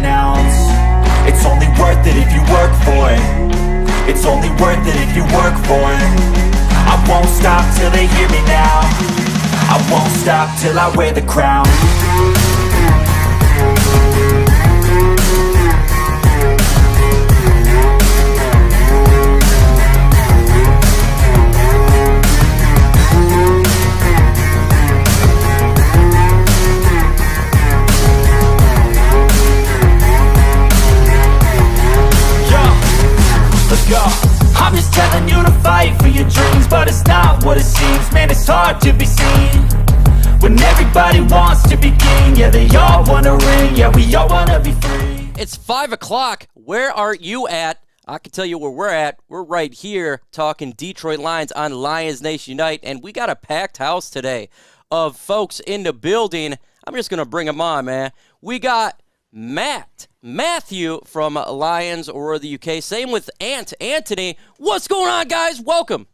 renounce. It's only worth it if you work for it. It's only worth it if you work for it. I won't stop till they hear me now. I won't stop till I wear the crown. I'm just telling you to fight for your dreams, but it's not what it seems. Man, it's hard to be seen when everybody wants to be king. Yeah, they all want a ring. Yeah, we all want to be free. It's 5 o'clock. Where are you at? I can tell you where we're at. We're right here talking Detroit Lions on Lions Nation Unite, and we got a packed house today of folks in the building. I'm just going to bring them on, man. We got Matthew from Lions or the UK. Same with Anthony. What's going on, guys? Welcome.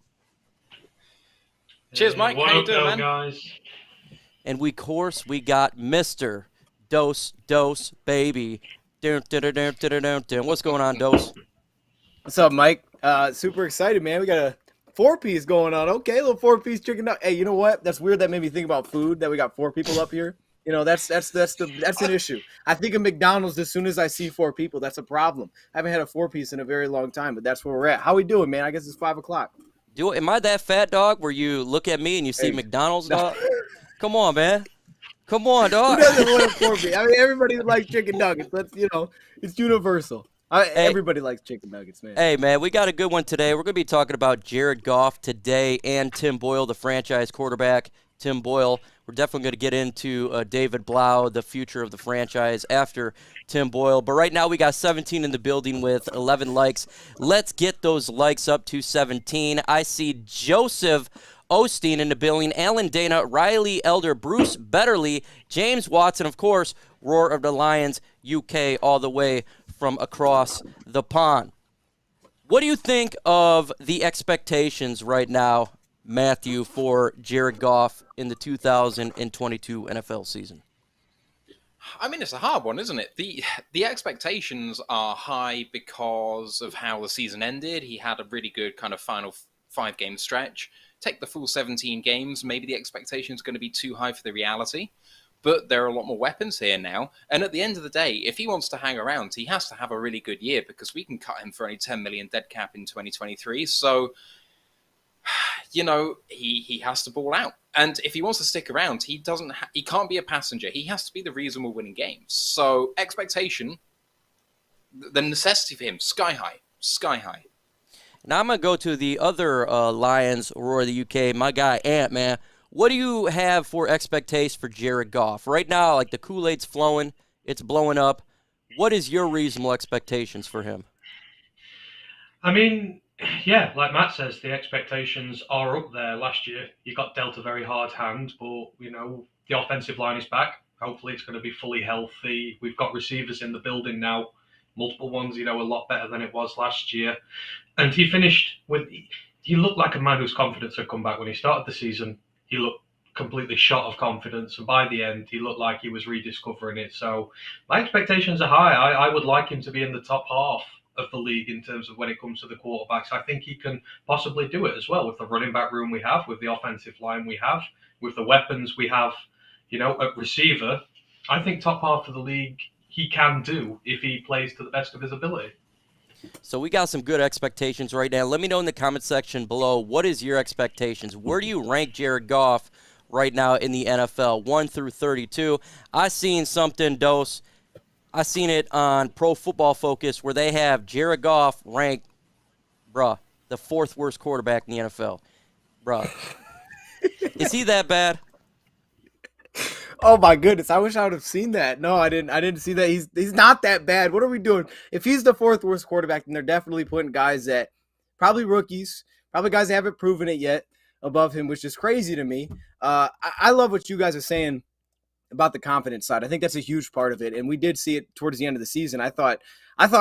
Cheers, Mike. How you doing, man? Guys? And we got Mr. Dose Baby. What's going on, Dose? What's up, Mike? Super excited, man. We got a 4-piece going on. Okay, a little 4-piece chicken nugget. Hey, you know what? That's weird. That made me think about food. That we got 4 people up here. You know, that's an issue. I think of McDonald's as soon as I see 4 people. That's a problem. I haven't had a 4-piece in a very long time, but that's where we're at. How we doing, man? I guess it's 5 o'clock. Am I that fat, dog, where you look at me and you see McDonald's, dog? Come on, man. Come on, dog. Who doesn't want a 4-piece? I mean, everybody likes chicken nuggets. That's, it's universal. Everybody likes chicken nuggets, man. Hey, man, we got a good one today. We're going to be talking about Jared Goff today and Tim Boyle, the franchise quarterback. Tim Boyle. We're definitely going to get into David Blough, the future of the franchise after Tim Boyle. But right now we got 17 in the building with 11 likes. Let's get those likes up to 17. I see Joseph Osteen in the building, Alan Dana, Riley Elder, Bruce Betterly, James Watson, of course, Roar of the Lions, UK, all the way from across the pond. What do you think of the expectations right now, Matthew, for Jared Goff in the 2022 NFL season? I mean, it's a hard one, isn't it? The expectations are high because of how the season ended. He had a really good kind of final 5-game stretch. Take the full 17 games, maybe the expectation is going to be too high for the reality. But there are a lot more weapons here now. And at the end of the day, if he wants to hang around, he has to have a really good year because we can cut him for only $10 million dead cap in 2023. So, he has to ball out. And if he wants to stick around, he can't be a passenger. He has to be the reason we're winning games. So expectation, the necessity for him, sky high. Now I'm going to go to the other Lions, Roar of the UK, my guy Ant, man. What do you have for expectations for Jared Goff? Right now, like the Kool-Aid's flowing, it's blowing up. What is your reasonable expectations for him? I mean, yeah, like Matt says, the expectations are up there. Last year, you got dealt a very hard hand, but, the offensive line is back. Hopefully it's going to be fully healthy. We've got receivers in the building now, multiple ones, a lot better than it was last year. And he looked like a man whose confidence had come back. When he started the season, he looked completely shot of confidence. And by the end, he looked like he was rediscovering it. So my expectations are high. I would like him to be in the top half of the league in terms of when it comes to the quarterbacks. I think he can possibly do it as well with the running back room we have, with the offensive line we have, with the weapons we have, at receiver. I think top half of the league he can do if he plays to the best of his ability. So we got some good expectations right now. Let me know in the comment section below, what is your expectations? Where do you rank Jared Goff right now in the NFL, 1 through 32? I seen something, Dose. I seen it on Pro Football Focus where they have Jared Goff ranked, the 4th worst quarterback in the NFL. Is he that bad? Oh my goodness! I wish I would have seen that. No, I didn't see that. He's not that bad. What are we doing? If he's the 4th worst quarterback, then they're definitely putting guys that probably rookies, probably guys that haven't proven it yet above him, which is crazy to me. I love what you guys are saying about the confidence side. I think that's a huge part of it, and we did see it towards the end of the season. I thought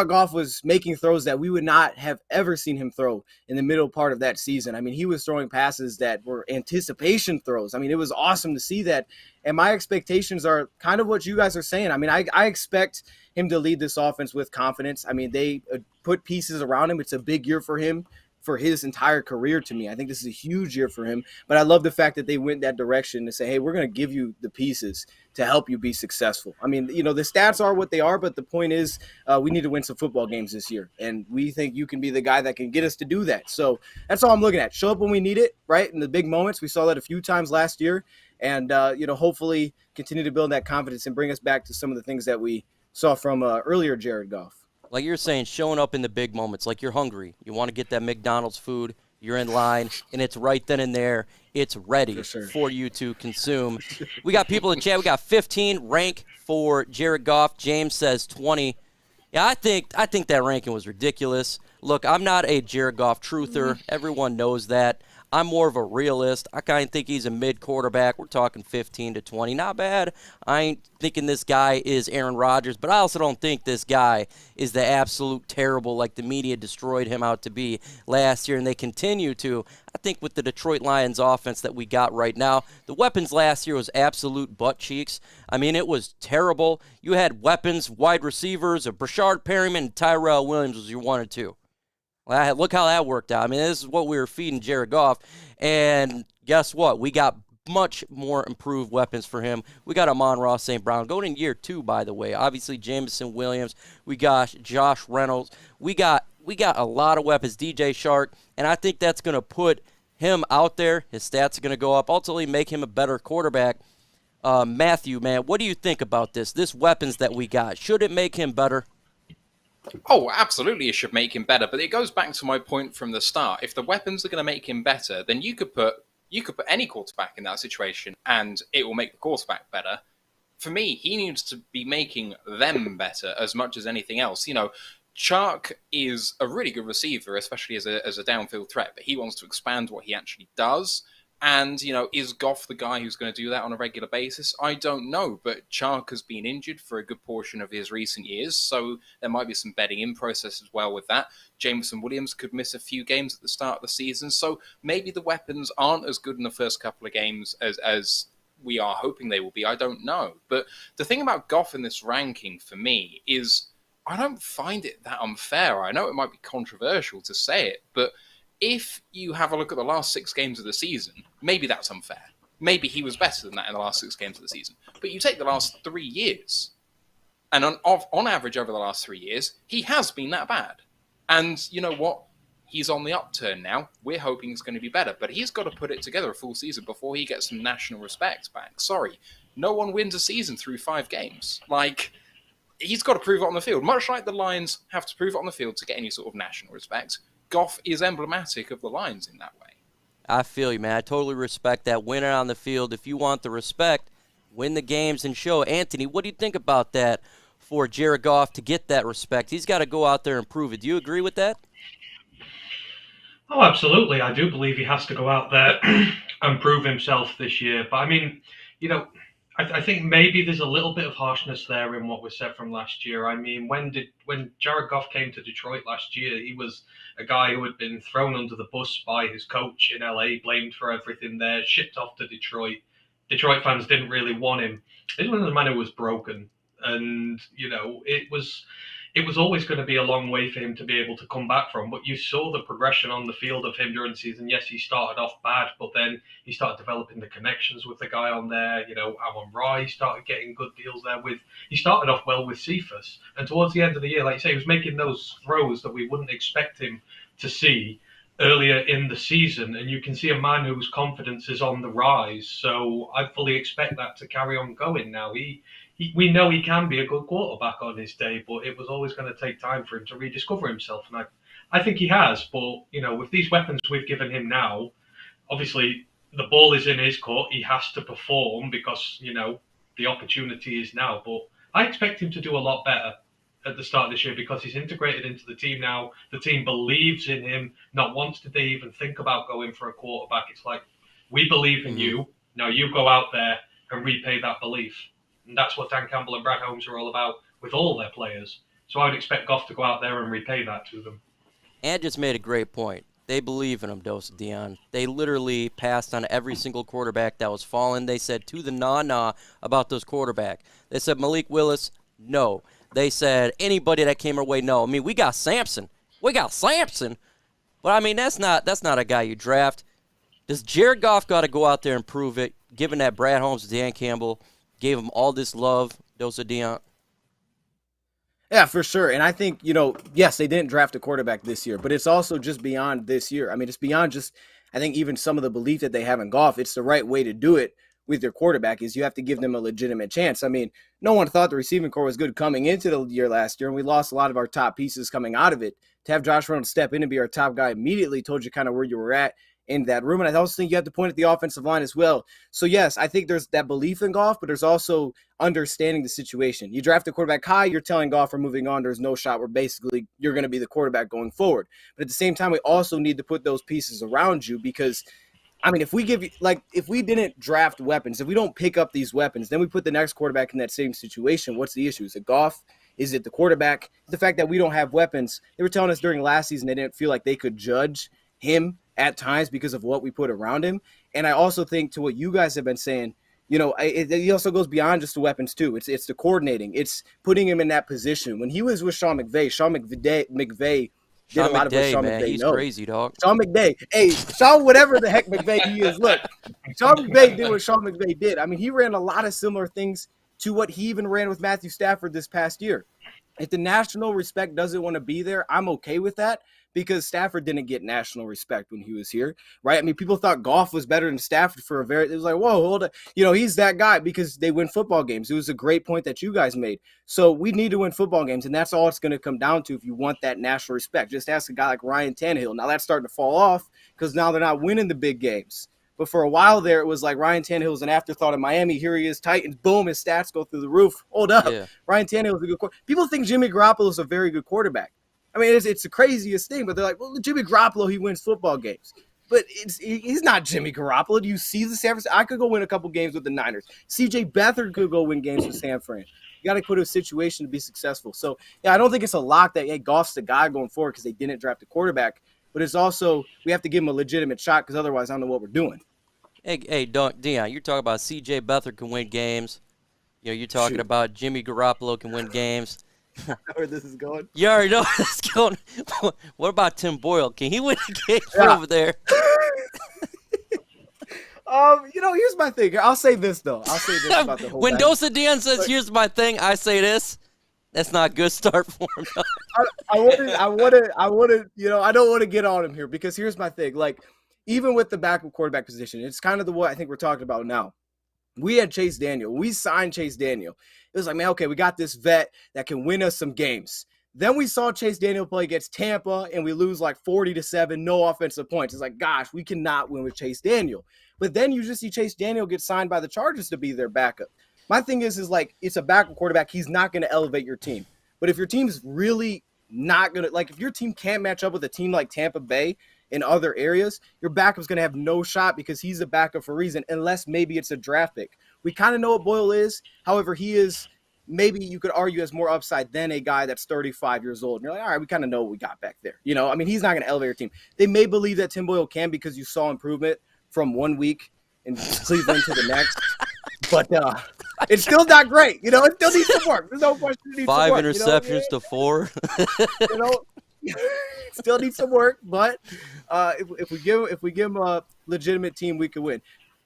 Goff was making throws that we would not have ever seen him throw in the middle part of that season. I mean, he was throwing passes that were anticipation throws. I mean, it was awesome to see that, and my expectations are kind of what you guys are saying. I mean, I expect him to lead this offense with confidence. I mean, they put pieces around him. It's a big year for him, for his entire career. To me, I think this is a huge year for him, but I love the fact that they went that direction to say, hey, we're going to give you the pieces to help you be successful. I mean, you know, the stats are what they are, but the point is we need to win some football games this year, and we think you can be the guy that can get us to do that. So that's all I'm looking at. Show up when we need it, right? In the big moments. We saw that a few times last year, and you know, hopefully continue to build that confidence and bring us back to some of the things that we saw from earlier Jared Goff. Like you're saying, showing up in the big moments, like you're hungry. You want to get that McDonald's food, you're in line, and it's right then and there. It's ready for you to consume. We got people in chat. We got 15 rank for Jared Goff. James says 20. Yeah, I think that ranking was ridiculous. Look, I'm not a Jared Goff truther. Everyone knows that. I'm more of a realist. I kind of think he's a mid-quarterback. We're talking 15 to 20. Not bad. I ain't thinking this guy is Aaron Rodgers, but I also don't think this guy is the absolute terrible like the media destroyed him out to be last year, and they continue to. I think with the Detroit Lions offense that we got right now, the weapons last year was absolute butt cheeks. I mean, it was terrible. You had weapons, wide receivers, of Brashard Perryman and Tyrell Williams was your 1 or 2. Look how that worked out. I mean, this is what we were feeding Jared Goff. And guess what? We got much more improved weapons for him. We got Amon-Ra St. Brown going in year 2, by the way. Obviously, Jameson Williams. We got Josh Reynolds. We got a lot of weapons. DJ Shark. And I think that's going to put him out there. His stats are going to go up. Ultimately, make him a better quarterback. Matthew, man, what do you think about this? This weapons that we got. Should it make him better? Oh, absolutely, it should make him better. But it goes back to my point from the start. If the weapons are going to make him better, then you could put any quarterback in that situation, and it will make the quarterback better. For me, he needs to be making them better as much as anything else. You know, Chark is a really good receiver, especially as a downfield threat, but he wants to expand what he actually does. And, you know, is Goff the guy who's going to do that on a regular basis? I don't know, but Chark has been injured for a good portion of his recent years, so there might be some bedding in process as well with that. Jameson Williams could miss a few games at the start of the season, so maybe the weapons aren't as good in the first couple of games as we are hoping they will be. I don't know. But the thing about Goff in this ranking for me is I don't find it that unfair. I know it might be controversial to say it, but if you have a look at the last 6 games of the season, maybe that's unfair. Maybe he was better than that in the last 6 games of the season. But you take the last 3 years, and on average over the last 3 years, he has been that bad. And you know what? He's on the upturn now. We're hoping it's going to be better. But he's got to put it together a full season before he gets some national respect back. Sorry, no one wins a season through 5 games. Like, he's got to prove it on the field. Much like the Lions have to prove it on the field to get any sort of national respect, Goff is emblematic of the Lions in that way. I feel you, man. I totally respect that. Win it on the field. If you want the respect, win the games and show. Anthony, what do you think about that for Jared Goff to get that respect? He's got to go out there and prove it. Do you agree with that? Oh, absolutely. I do believe he has to go out there and prove himself this year. But, I mean, you know, I think maybe there's a little bit of harshness there in what was said from last year. I mean, when Jared Goff came to Detroit last year, he was a guy who had been thrown under the bus by his coach in LA, blamed for everything there, shipped off to Detroit. Detroit fans didn't really want him. This was a man who was broken. And, you know, it was always going to be a long way for him to be able to come back from. But you saw the progression on the field of him during the season. Yes, he started off bad, but then he started developing the connections with the guy on there. You know, Amon-Ra, he started getting good deals there with. He started off well with Cephas. And towards the end of the year, like you say, he was making those throws that we wouldn't expect him to see earlier in the season. And you can see a man whose confidence is on the rise. So I fully expect that to carry on going now. We know he can be a good quarterback on his day, but it was always going to take time for him to rediscover himself. And I think he has. But, you know, with these weapons we've given him now, obviously the ball is in his court. He has to perform because, you know, the opportunity is now. But I expect him to do a lot better at the start of this year because he's integrated into the team now. The team believes in him. Not once did they even think about going for a quarterback. It's like, we believe in you. Now you go out there and repay that belief. And that's what Dan Campbell and Brad Holmes are all about with all their players. So I would expect Goff to go out there and repay that to them. And just made a great point. They believe in him, Dos Dion. They literally passed on every single quarterback that was falling. They said to the na-na about those quarterback. They said Malik Willis, no. They said anybody that came our way, no. I mean, we got Sampson. But I mean, that's not a guy you draft. Does Jared Goff got to go out there and prove it, given that Brad Holmes and Dan Campbell gave him all this love, Dos Dion? Yeah, for sure. And I think, yes, they didn't draft a quarterback this year, but it's also just beyond this year. I mean, it's beyond just, I think, even some of the belief that they have in Goff. It's the right way to do it with your quarterback is you have to give them a legitimate chance. I mean, no one thought the receiving core was good coming into the year last year, and we lost a lot of our top pieces coming out of it. To have Josh Reynolds step in and be our top guy immediately told you kind of where you were at in that room. And I also think you have to point at the offensive line as well. So, yes, I think there's that belief in Goff, but there's also understanding the situation. You draft a quarterback high, you're telling Goff we're moving on. There's no shot where basically you're going to be the quarterback going forward. But at the same time, we also need to put those pieces around you because, I mean, if we didn't draft weapons, if we don't pick up these weapons, then we put the next quarterback in that same situation. What's the issue? Is it Goff? Is it the quarterback? The fact that we don't have weapons. They were telling us during last season they didn't feel like they could judge him at times because of what we put around him. And I also think to what you guys have been saying, it also goes beyond just the weapons too. It's the coordinating. It's putting him in that position. When he was with Sean McVay did a lot of what Sean man, McVay he's knows. crazy, dog. Sean McVay. Hey, Sean, whatever the heck McVay he is, look, Sean McVay did what Sean McVay did. I mean, he ran a lot of similar things to what he even ran with Matthew Stafford this past year. If the national respect doesn't want to be there, I'm okay with that because Stafford didn't get national respect when he was here, right? I mean, people thought Goff was better than Stafford it was like, whoa, hold on. He's that guy because they win football games. It was a great point that you guys made. So we need to win football games, and that's all it's going to come down to if you want that national respect. Just ask a guy like Ryan Tannehill. Now that's starting to fall off because now they're not winning the big games. But for a while there, it was like Ryan Tannehill was an afterthought in Miami. Here he is, Titans. Boom, his stats go through the roof. Hold up. Yeah. Ryan Tannehill is a good quarterback. People think Jimmy Garoppolo is a very good quarterback. I mean, it's the craziest thing, but they're like, well, Jimmy Garoppolo, he wins football games. But he's not Jimmy Garoppolo. Do you see the San Francisco? I could go win a couple games with the Niners. C.J. Beathard could go win games with San Fran. You got to put a situation to be successful. So, yeah, I don't think it's a lock that, hey, Goff's the guy going forward because they didn't draft a quarterback. But it's also we have to give him a legitimate shot because otherwise I don't know what we're doing. Hey, Dion, you're talking about C.J. Beathard can win games. You're talking about Jimmy Garoppolo can win games. I know where this is going. You already know where this is going. What about Tim Boyle? Can he win a game over there? Here's my thing. I'll say this, though. About the whole when Dosa Dion says, here's my thing, I say this. That's not a good start for him. I want to, I don't want to get on him here because here's my thing. Like, even with the backup quarterback position, it's kind of the what I think we're talking about now. We had Chase Daniel. We signed Chase Daniel. It was like, man, okay, we got this vet that can win us some games. Then we saw Chase Daniel play against Tampa, and we lose like 40-7, no offensive points. It's like, gosh, we cannot win with Chase Daniel. But then you just see Chase Daniel get signed by the Chargers to be their backup. My thing is like, it's a backup quarterback. He's not going to elevate your team. But if your team's really not going to, like, if your team can't match up with a team like Tampa Bay in other areas, your backup's going to have no shot because he's a backup for a reason, unless maybe it's a draft pick. We kind of know what Boyle is. However, he is, maybe you could argue, has more upside than a guy that's 35 years old. And you're like, all right, we kind of know what we got back there. I mean, he's not going to elevate your team. They may believe that Tim Boyle can because you saw improvement from 1 week in Cleveland to the next. But it's still not great. It still needs some work. There's no question it needs 5 some work. interceptions to 4. Still needs some work. But if we give him a legitimate team, we could win.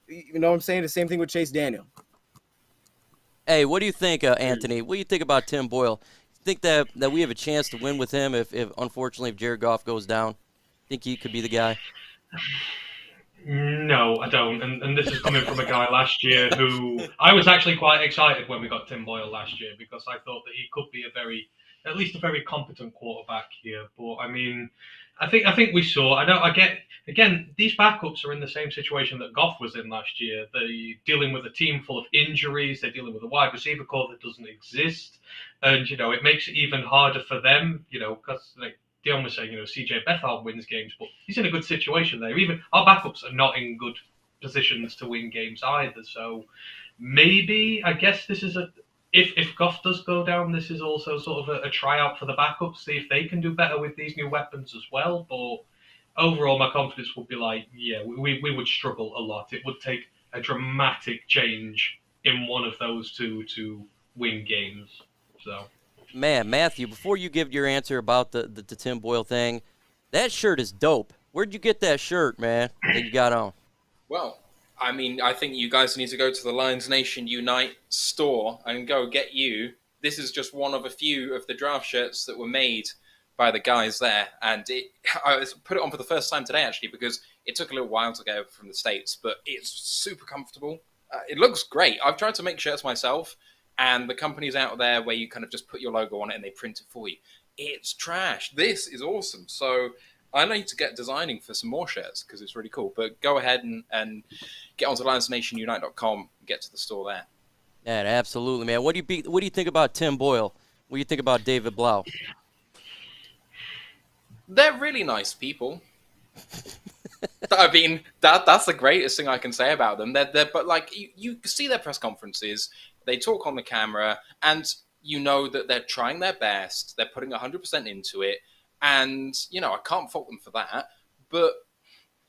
You know what I'm saying? The same thing with Chase Daniel. Hey, what do you think, Anthony? What do you think about Tim Boyle? You think that we have a chance to win with him if unfortunately, if Jared Goff goes down? Think he could be the guy? No, I don't. And this is coming from a guy last year who I was actually quite excited when we got Tim Boyle last year because I thought that he could be at least a very competent quarterback here. But I mean, I think we saw. Again, these backups are in the same situation that Goff was in last year. They're dealing with a team full of injuries. They're dealing with a wide receiver core that doesn't exist, and it makes it even harder for them. Because like Dion was saying, CJ Beathard wins games, but he's in a good situation there. Even our backups are not in good positions to win games either. So maybe, I guess this is if Goff does go down, this is also sort of a tryout for the backups, see if they can do better with these new weapons as well. But overall, my confidence would be like, yeah, we would struggle a lot. It would take a dramatic change in one of those two to win games. So, Man, Matthew, before you give your answer about the Tim Boyle thing, that shirt is dope. Where'd you get that shirt, man, that you got on? Well, I mean, I think you guys need to go to the Nation Unite store and go get you. This is just one of a few of the draft shirts that were made by the guys there. And I put it on for the first time today, actually, because it took a little while to go from the States, but it's super comfortable. It looks great. I've tried to make shirts myself, and the companies out there where you kind of just put your logo on it and they print it for you. It's trash. This is awesome. So I need to get designing for some more shirts because it's really cool. But go ahead and get onto alliancenationunite.com and get to the store there. Yeah, absolutely, man. What do you think about Tim Boyle? What do you think about David Blough? They're really nice people. I mean, that's the greatest thing I can say about them. But like you see their press conferences, they talk on the camera, and you know that they're trying their best. They're putting 100% into it, and I can't fault them for that. But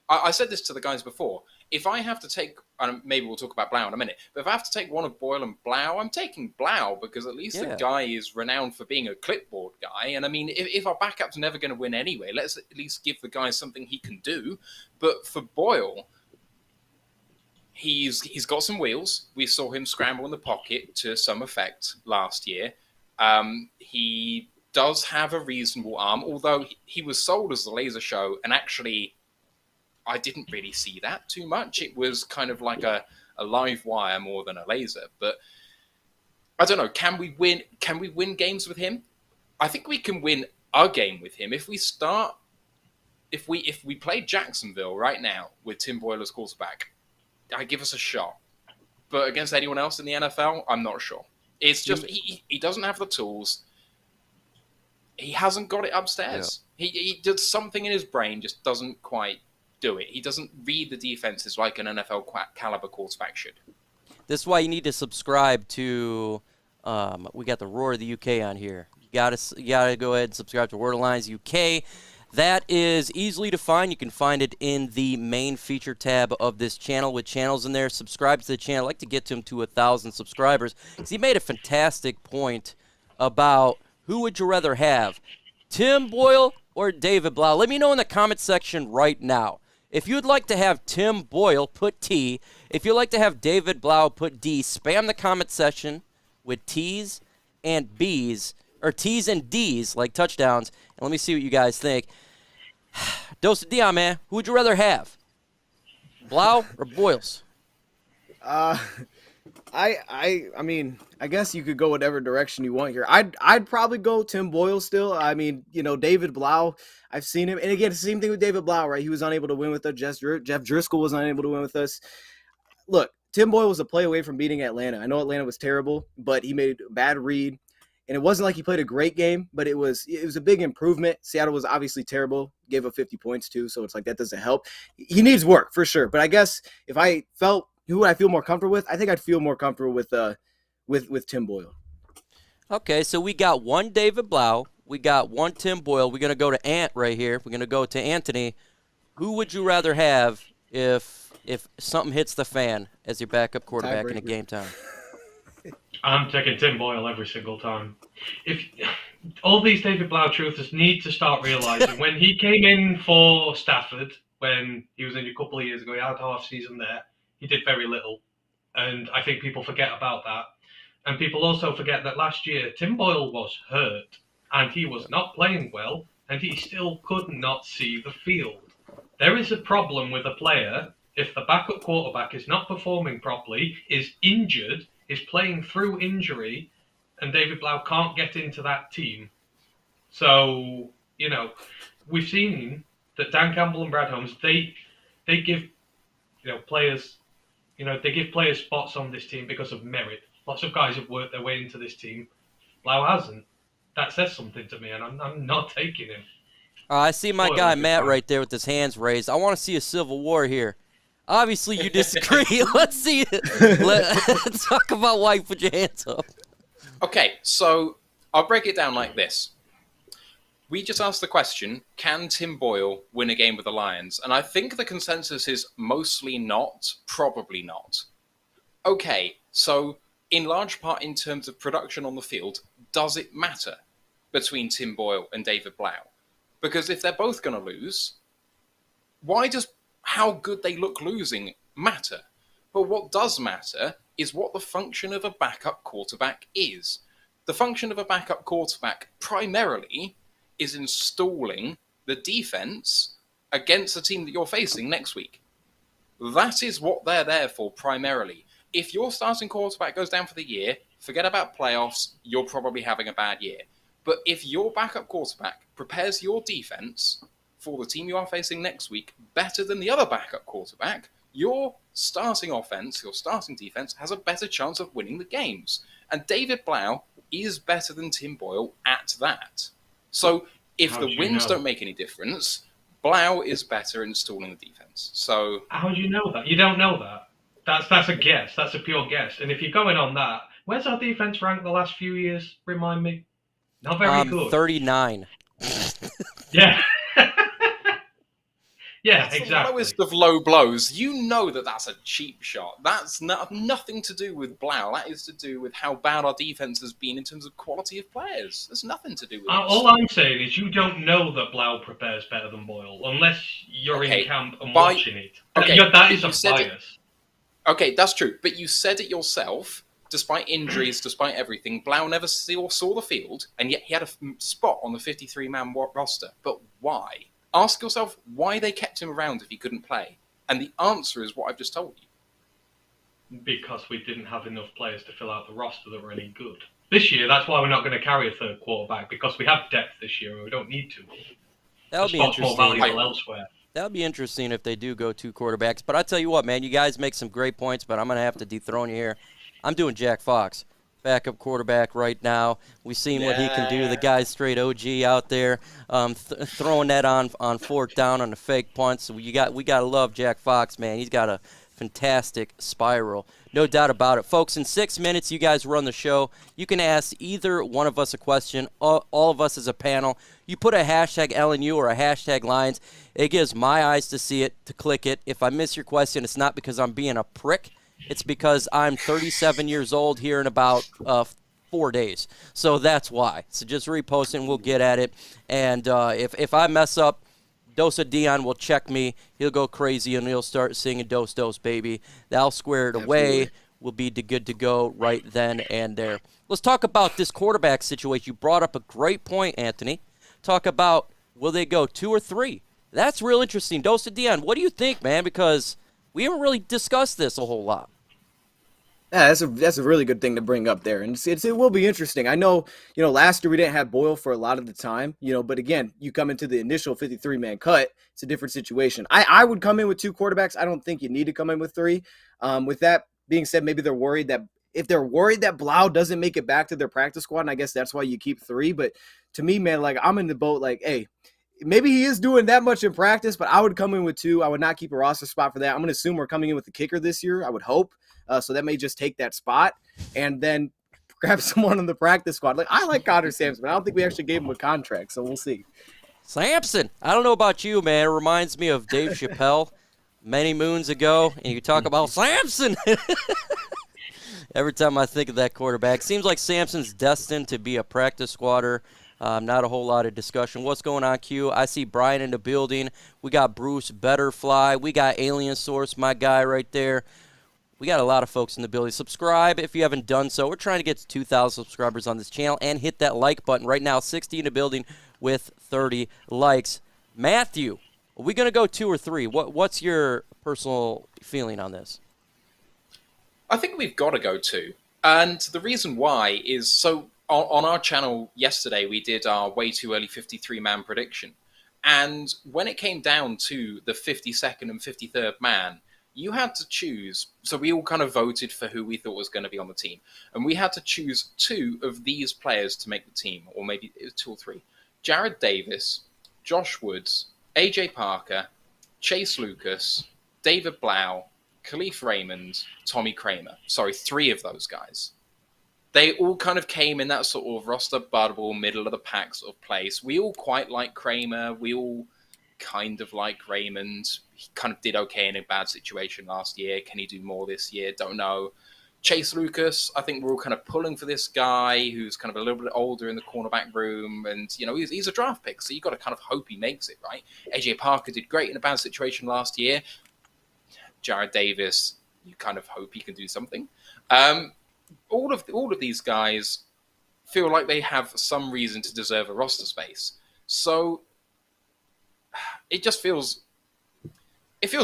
I said this to the guys before. If I have to take, and maybe we'll talk about Blough in a minute, but if I have to take one of Boyle and Blough, I'm taking Blough because at least the guy is renowned for being a clipboard guy. And I mean, if our backup's never going to win anyway, let's at least give the guy something he can do. But for Boyle, he's got some wheels. We saw him scramble in the pocket to some effect last year. He does have a reasonable arm, although he was sold as the laser show, and actually I didn't really see that too much. It was kind of like a live wire more than a laser. But I don't know. Can we win games with him? I think we can win a game with him if we play Jacksonville right now with Tim Boyle as quarterback. I give us a shot. But against anyone else in the NFL, I'm not sure. It's just he doesn't have the tools. He hasn't got it upstairs. Yeah. He does something in his brain, just doesn't quite do it. He doesn't read the defenses like an NFL caliber quarterback should. This is why you need to subscribe to. We got the Roar of the UK on here. You gotta go ahead and subscribe to Word Alliance UK. That is easily to find. You can find it in the main feature tab of this channel with channels in there. Subscribe to the channel. I'd like to get him to 1,000 subscribers because he made a fantastic point about who would you rather have, Tim Boyle or David Blough. Let me know in the comment section right now. If you'd like to have Tim Boyle, put T. If you'd like to have David Blough, put D. Spam the comment section with T's and B's, or T's and D's, like touchdowns. And let me see what you guys think. Dose of Dion, man. Who would you rather have? Blough or Boyles? I mean, I guess you could go whatever direction you want here. I'd probably go Tim Boyle still. I mean, David Blough, I've seen him. And again, it's the same thing with David Blough, right? He was unable to win with us. Jeff Driscoll was unable to win with us. Look, Tim Boyle was a play away from beating Atlanta. I know Atlanta was terrible, but he made a bad read. And it wasn't like he played a great game, but it was a big improvement. Seattle was obviously terrible, gave up 50 points too, so it's like that doesn't help. He needs work for sure. But I guess if I felt who would I feel more comfortable with, I think I'd feel more comfortable with Tim Boyle. Okay, so we got one David Blough, we got one Tim Boyle. We're gonna go to Ant right here. We're gonna go to Anthony. Who would you rather have if something hits the fan as your backup quarterback in a game time? I'm taking Tim Boyle every single time. If all these David Blough truthers need to start realizing when he came in for Stafford, when he was in a couple of years ago, he had half season there. He did very little, and I think people forget about that. And people also forget that last year Tim Boyle was hurt, and he was not playing well, and he still could not see the field. There is a problem with a player if the backup quarterback is not performing properly, is injured, is playing through injury, and David Blough can't get into that team. So, we've seen that Dan Campbell and Brad Holmes, they give players, they give players spots on this team because of merit. Lots of guys have worked their way into this team. Blough hasn't. That says something to me, and I'm not taking him. I see my guy Matt right there with his hands raised. I want to see a civil war here. Obviously, you disagree. Let's see. Let's talk about why you put your hands up. Okay, so I'll break it down like this. We just asked the question, can Tim Boyle win a game with the Lions? And I think the consensus is mostly not, probably not. Okay, so in large part in terms of production on the field, does it matter between Tim Boyle and David Blough? Because if they're both going to lose, why does how good they look losing matter? But what does matter is what the function of a backup quarterback is. The function of a backup quarterback primarily is installing the defense against the team that you're facing next week. That is what they're there for primarily. If your starting quarterback goes down for the year, forget about playoffs, you're probably having a bad year. But if your backup quarterback prepares your defense for the team you are facing next week better than the other backup quarterback, your starting offense, your starting defense has a better chance of winning the games. And David Blough is better than Tim Boyle at that. So if the wins don't make any difference, Blough is better at installing the defense. So how do you know that? You don't know that. That's a guess. That's a pure guess. And if you're going on that, where's our defense ranked the last few years? Remind me. Not very good. 39. Yeah. Yeah, that's exactly. the lowest of low blows. You know that that's a cheap shot. That's nothing to do with Blough. That is to do with how bad our defense has been in terms of quality of players. There's nothing to do with it. All I'm saying is you don't know that Blough prepares better than Boyle unless you're in camp and watching it. Okay, that is a bias. Okay, that's true. But you said it yourself. Despite injuries, despite everything, Blough never saw the field, and yet he had a spot on the 53-man roster. But why? Ask yourself why they kept him around if he couldn't play. And the answer is what I've just told you. Because we didn't have enough players to fill out the roster that were any good. This year, that's why we're not going to carry a third quarterback, because we have depth this year and we don't need to. That would be interesting. More valuable elsewhere. That would be interesting if they do go 2 quarterbacks. But I tell you what, man, you guys make some great points, but I'm going to have to dethrone you here. I'm doing Jack Fox, backup quarterback right now. We've seen what he can do. The guy's straight OG out there, throwing that on 4th down on the fake punts. So we got to love Jack Fox, man. He's got a fantastic spiral, no doubt about it. Folks, in 6 minutes, you guys run the show. You can ask either one of us a question, all of us as a panel. You put a hashtag LNU or a hashtag Lions. It gives my eyes to see it, to click it. If I miss your question, it's not because I'm being a prick. It's because I'm 37 years old here in about 4 days. So that's why. So just repost it and we'll get at it. And if I mess up, Dosa Dion will check me. He'll go crazy and he'll start singing Dose Dose Baby. That'll square it away. We'll be good to go right then and there. Let's talk about this quarterback situation. You brought up a great point, Anthony. Talk about will they go 2 or 3? That's real interesting. Dosa Dion, what do you think, man? Because we haven't really discussed this a whole lot. Yeah, that's a really good thing to bring up there, and it will be interesting. I know, last year we didn't have Boyle for a lot of the time, but again, you come into the initial 53-man cut, it's a different situation. I would come in with 2 quarterbacks. I don't think you need to come in with 3. With that being said, maybe they're worried that if they're worried that Blough doesn't make it back to their practice squad, and I guess that's why you keep 3. But to me, man, like I'm in the boat, like, hey, maybe he is doing that much in practice, but I would come in with 2. I would not keep a roster spot for that. I'm going to assume we're coming in with the kicker this year. I would hope. So that may just take that spot and then grab someone on the practice squad. Like I like Connor Sampson, but I don't think we actually gave him a contract, so we'll see. Sampson, I don't know about you, man. It reminds me of Dave Chappelle many moons ago, and you talk about Sampson. Every time I think of that quarterback, seems like Sampson's destined to be a practice squatter. Not a whole lot of discussion. What's going on, Q? I see Brian in the building. We got Bruce Betterfly. We got Alien Source, my guy right there. We got a lot of folks in the building. Subscribe if you haven't done so. We're trying to get to 2,000 subscribers on this channel, and hit that like button right now. 60 in the building with 30 likes. Matthew, are we going to go 2 or 3? What's your personal feeling on this? I think we've got to go 2. And the reason why is, so on our channel yesterday, we did our way too early 53-man prediction. And when it came down to the 52nd and 53rd man, you had to choose. So we all kind of voted for who we thought was going to be on the team. And we had to choose 2 of these players to make the team, or maybe it was 2 or 3. Jared Davis, Josh Woods, AJ Parker, Chase Lucas, David Blough, Khalif Raymond, Tommy Kramer. Sorry, 3 of those guys. They all kind of came in that sort of roster bubble, middle of the pack sort of place. We all quite like Kramer. We all kind of like Raymond. He kind of did okay in a bad situation last year. Can he do more this year? Don't know. Chase Lucas, I think we're all kind of pulling for this guy who's kind of a little bit older in the cornerback room. And, he's a draft pick, so you've got to kind of hope he makes it, right? AJ Parker did great in a bad situation last year. Jared Davis, you kind of hope he can do something. All of these guys feel like they have some reason to deserve a roster space. So it just feels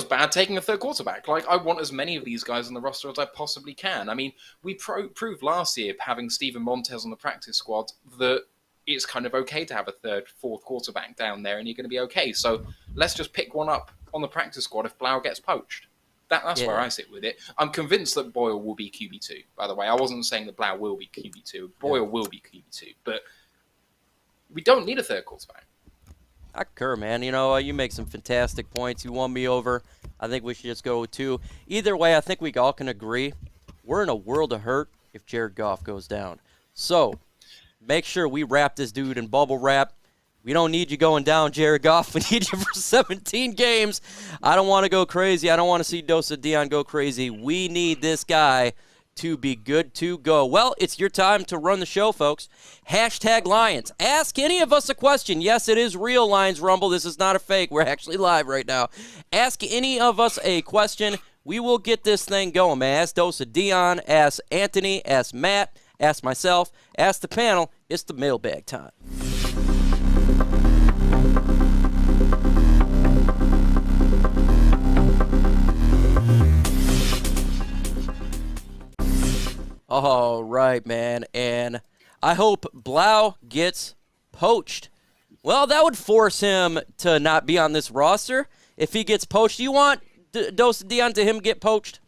bad taking a third quarterback. Like, I want as many of these guys on the roster as I possibly can. I mean, we proved last year, having Steven Montez on the practice squad, that it's kind of okay to have a third, fourth quarterback down there, and you're going to be okay. So let's just pick one up on the practice squad if Blough gets poached. That's where I sit with it. I'm convinced that Boyle will be QB2, by the way. I wasn't saying that Blough will be QB2. Boyle will be QB2. But we don't need a third quarterback. I concur, man. You make some fantastic points. You won me over. I think we should just go with 2. Either way, I think we all can agree we're in a world of hurt if Jared Goff goes down. So make sure we wrap this dude in bubble wrap. We don't need you going down, Jared Goff. We need you for 17 games. I don't want to go crazy. I don't want to see Dosa Dion go crazy. We need this guy to be good to go. Well, it's your time to run the show, folks. Hashtag Lions. Ask any of us a question. Yes, it is real, Lions Rumble. This is not a fake. We're actually live right now. Ask any of us a question. We will get this thing going, man. Ask Dosa Dion. Ask Anthony. Ask Matt. Ask myself. Ask the panel. It's the mailbag time. All right, man, and I hope Blough gets poached. Well, that would force him to not be on this roster if he gets poached. Do you want Dosa Dion to him get poached?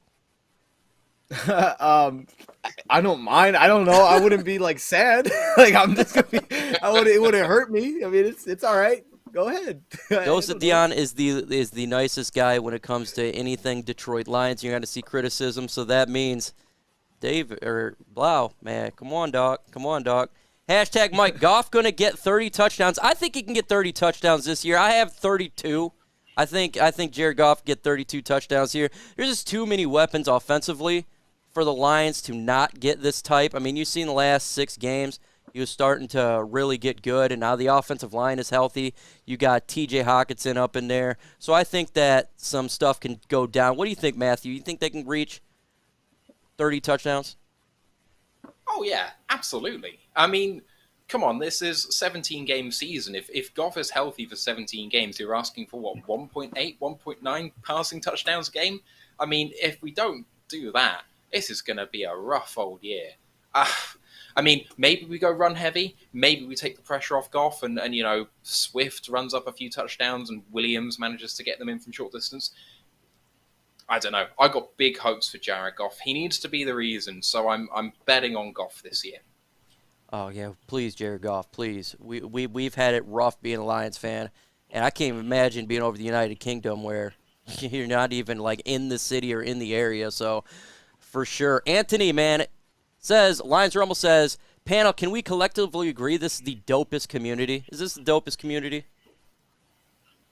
I don't mind. I don't know. I wouldn't be sad. I'm just gonna be. It wouldn't hurt me. I mean, it's all right. Go ahead. Dosa Dion is the nicest guy when it comes to anything Detroit Lions. You're going to see criticism, so that means Blough, man, come on, dog. Hashtag Mike, Goff going to get 30 touchdowns. I think he can get 30 touchdowns this year. I have 32. I think Jared Goff get 32 touchdowns here. There's just too many weapons offensively for the Lions to not get this type. I mean, you've seen the last 6 games. He was starting to really get good, and now the offensive line is healthy. You got T.J. Hockenson up in there. So I think that some stuff can go down. What do you think, Matthew? You think they can reach 30 touchdowns? Oh, yeah, absolutely. I mean, come on, this is a 17-game season. If Goff is healthy for 17 games, you're asking for, 1.8, 1.9 passing touchdowns a game? I mean, if we don't do that, this is going to be a rough old year. I mean, maybe we go run heavy. Maybe we take the pressure off Goff and Swift runs up a few touchdowns and Williams manages to get them in from short distance. I don't know. I got big hopes for Jared Goff. He needs to be the reason, so I'm betting on Goff this year. Oh, yeah, please, Jared Goff, please. We've had it rough being a Lions fan, and I can't even imagine being over the United Kingdom where you're not even, in the city or in the area, so for sure. Anthony, man, Lions Rumble says, panel, can we collectively agree this is the dopest community? Is this the dopest community?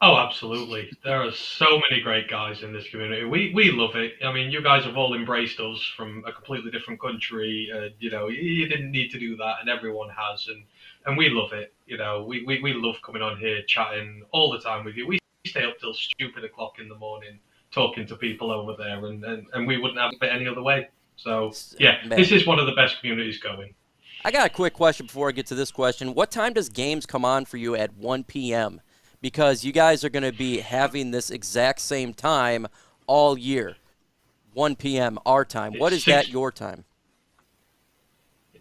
Oh, absolutely. There are so many great guys in this community. We love it. I mean, you guys have all embraced us from a completely different country. You didn't need to do that, and everyone has. And we love it. We love coming on here, chatting all the time with you. We stay up till stupid o'clock in the morning talking to people over there, and we wouldn't have it any other way. So, yeah, man, this is one of the best communities going. I got a quick question before I get to this question. What time does games come on for you at 1 p.m.? Because you guys are going to be having this exact same time all year, 1 p.m. our time. What is that your time?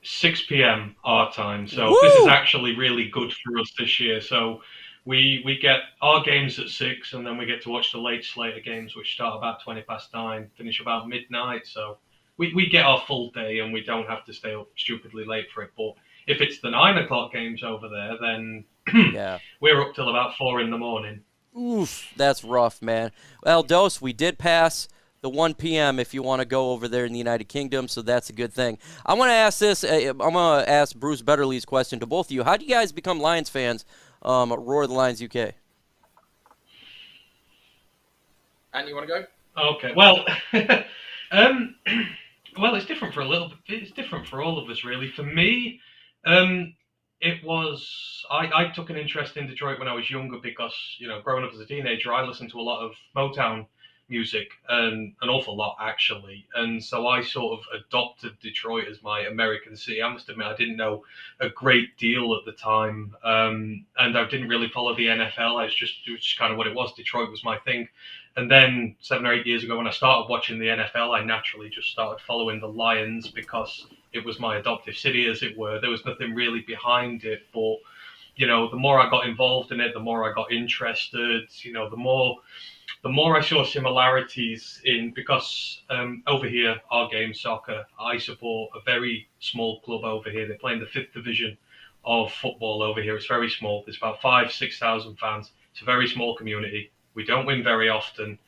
6 p.m. our time. So Woo! This is actually really good for us this year. So we get our games at 6, and then we get to watch the late slate of games, which start about 9:20, finish about midnight. So we get our full day, and we don't have to stay up stupidly late for it. But if it's the 9 o'clock games over there, then yeah, we're up till about 4 in the morning. Oof, that's rough, man. Well, Dose, we did pass the 1 p.m. if you want to go over there in the United Kingdom, so that's a good thing. I want to ask this. I'm going to ask Bruce Betterly's question to both of you. How do you guys become Lions fans at Roar the Lions UK? And you want to go? Okay. Well, well, it's different for It's different for all of us, really. For me, it was I took an interest in Detroit when I was younger because growing up as a teenager, I listened to a lot of Motown music, and an awful lot actually, and so I sort of adopted Detroit as my American city. I must admit I didn't know a great deal at the time, and I didn't really follow the NFL. It was just kind of what it was. Detroit was my thing. And then 7 or 8 years ago, when I started watching the NFL, I naturally just started following the Lions because it was my adoptive city, as it were. There was nothing really behind it, but the more I got involved in it, the more I got interested. The more I saw similarities in, because over here, our game, soccer, I support a very small club over here. They play in the 5th division of football over here. It's very small. There's about 5,000-6,000 fans. It's a very small community. We don't win very often.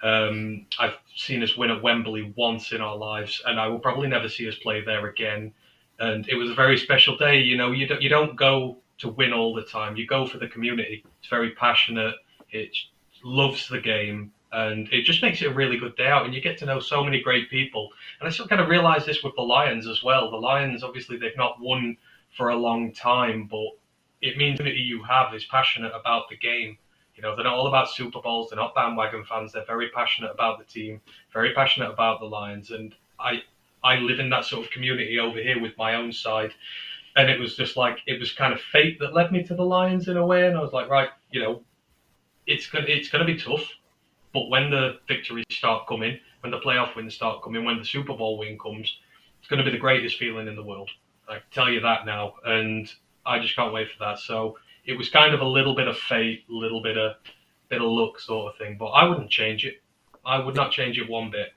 I've seen us win at Wembley once in our lives, and I will probably never see us play there again. And it was a very special day. You don't go to win all the time. You go for the community. It's very passionate. It loves the game, and it just makes it a really good day out. And you get to know so many great people. And I still kind of realized this with the Lions as well. The Lions, obviously, they've not won for a long time, but it means the community you have is passionate about the game. They're not all about Super Bowls. They're not bandwagon fans. They're very passionate about the team, very passionate about the Lions. And I live in that sort of community over here with my own side. And it was just like, it was kind of fate that led me to the Lions in a way. And I was like, right, it's gonna be tough. But when the victories start coming, when the playoff wins start coming, when the Super Bowl win comes, it's going to be the greatest feeling in the world. I can tell you that now. And I just can't wait for that. So it was kind of a little bit of fate, a little bit of luck sort of thing. But I wouldn't change it. I would not change it one bit.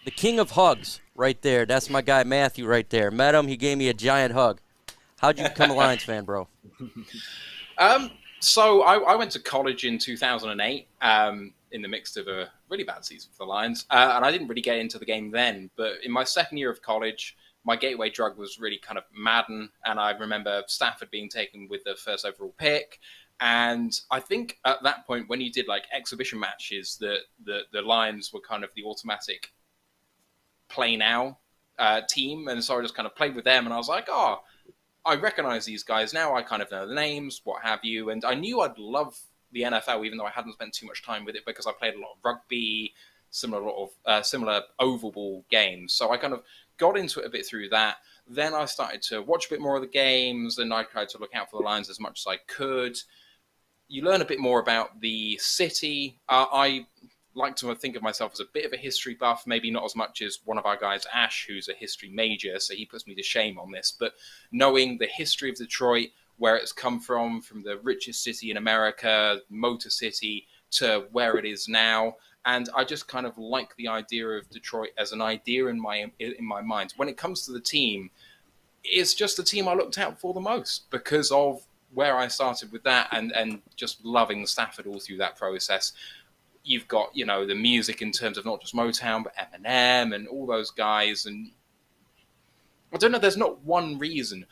The king of hugs right there. That's my guy Matthew right there. Met him. He gave me a giant hug. How'd you become a Lions fan, bro? So I went to college in 2008 in the midst of a really bad season for the Lions. And I didn't really get into the game then. But in my second year of college, my gateway drug was really kind of Madden, and I remember Stafford being taken with the first overall pick. And I think at that point, when you did like exhibition matches, the Lions were kind of the automatic play now team. And so I just kind of played with them, and I was like, oh, I recognize these guys now. I kind of know the names, what have you. And I knew I'd love the NFL, even though I hadn't spent too much time with it because I played a lot of rugby, similar oval ball games. So I kind of got into it a bit through that. Then I started to watch a bit more of the games, and I tried to look out for the Lions as much as I could. You learn a bit more about the city. I like to think of myself as a bit of a history buff, maybe not as much as one of our guys, Ash, who's a history major, so he puts me to shame on this. But knowing the history of Detroit, where it's come from the richest city in America, Motor City, to where it is now. And I just kind of like the idea of Detroit as an idea in my mind. When it comes to the team, it's just the team I looked out for the most because of where I started with that and just loving Stafford all through that process. You've got, the music in terms of not just Motown, but Eminem and all those guys. And I don't know, there's not one reason.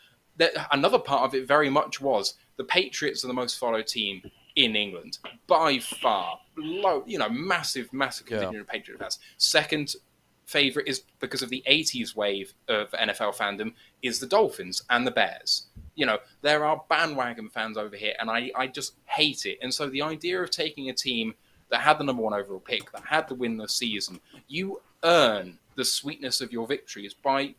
Another part of it very much was the Patriots are the most followed team in England by far. Massive contingent of Patriot fans. Second favorite is because of the 80s wave of NFL fandom is the Dolphins and the Bears. There are bandwagon fans over here, and I just hate it. And so the idea of taking a team that had the number one overall pick, that had the win this season, you earn the sweetness of your victories by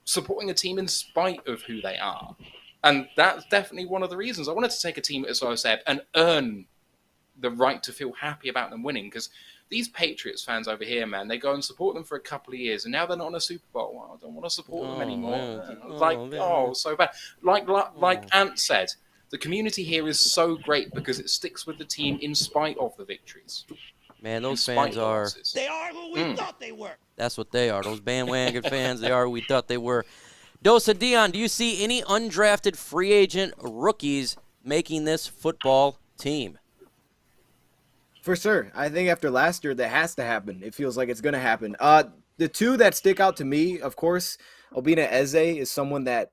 supporting a team in spite of who they are. And that's definitely one of the reasons I wanted to take a team, as I said, and earn the right to feel happy about them winning. Because these Patriots fans over here, man, they go and support them for a couple of years, and now they're not in a Super Bowl. Well, I don't want to support them anymore. So bad. Like Ant said, the community here is so great because it sticks with the team in spite of the victories. Man, those fans are... They are who we thought they were. That's what they are. Those bandwagon fans, they are who we thought they were. Dosa Dion, do you see any undrafted free agent rookies making this football team? For sure. I think after last year, that has to happen. It feels like it's going to happen. The two that stick out to me, of course, Obina Eze is someone that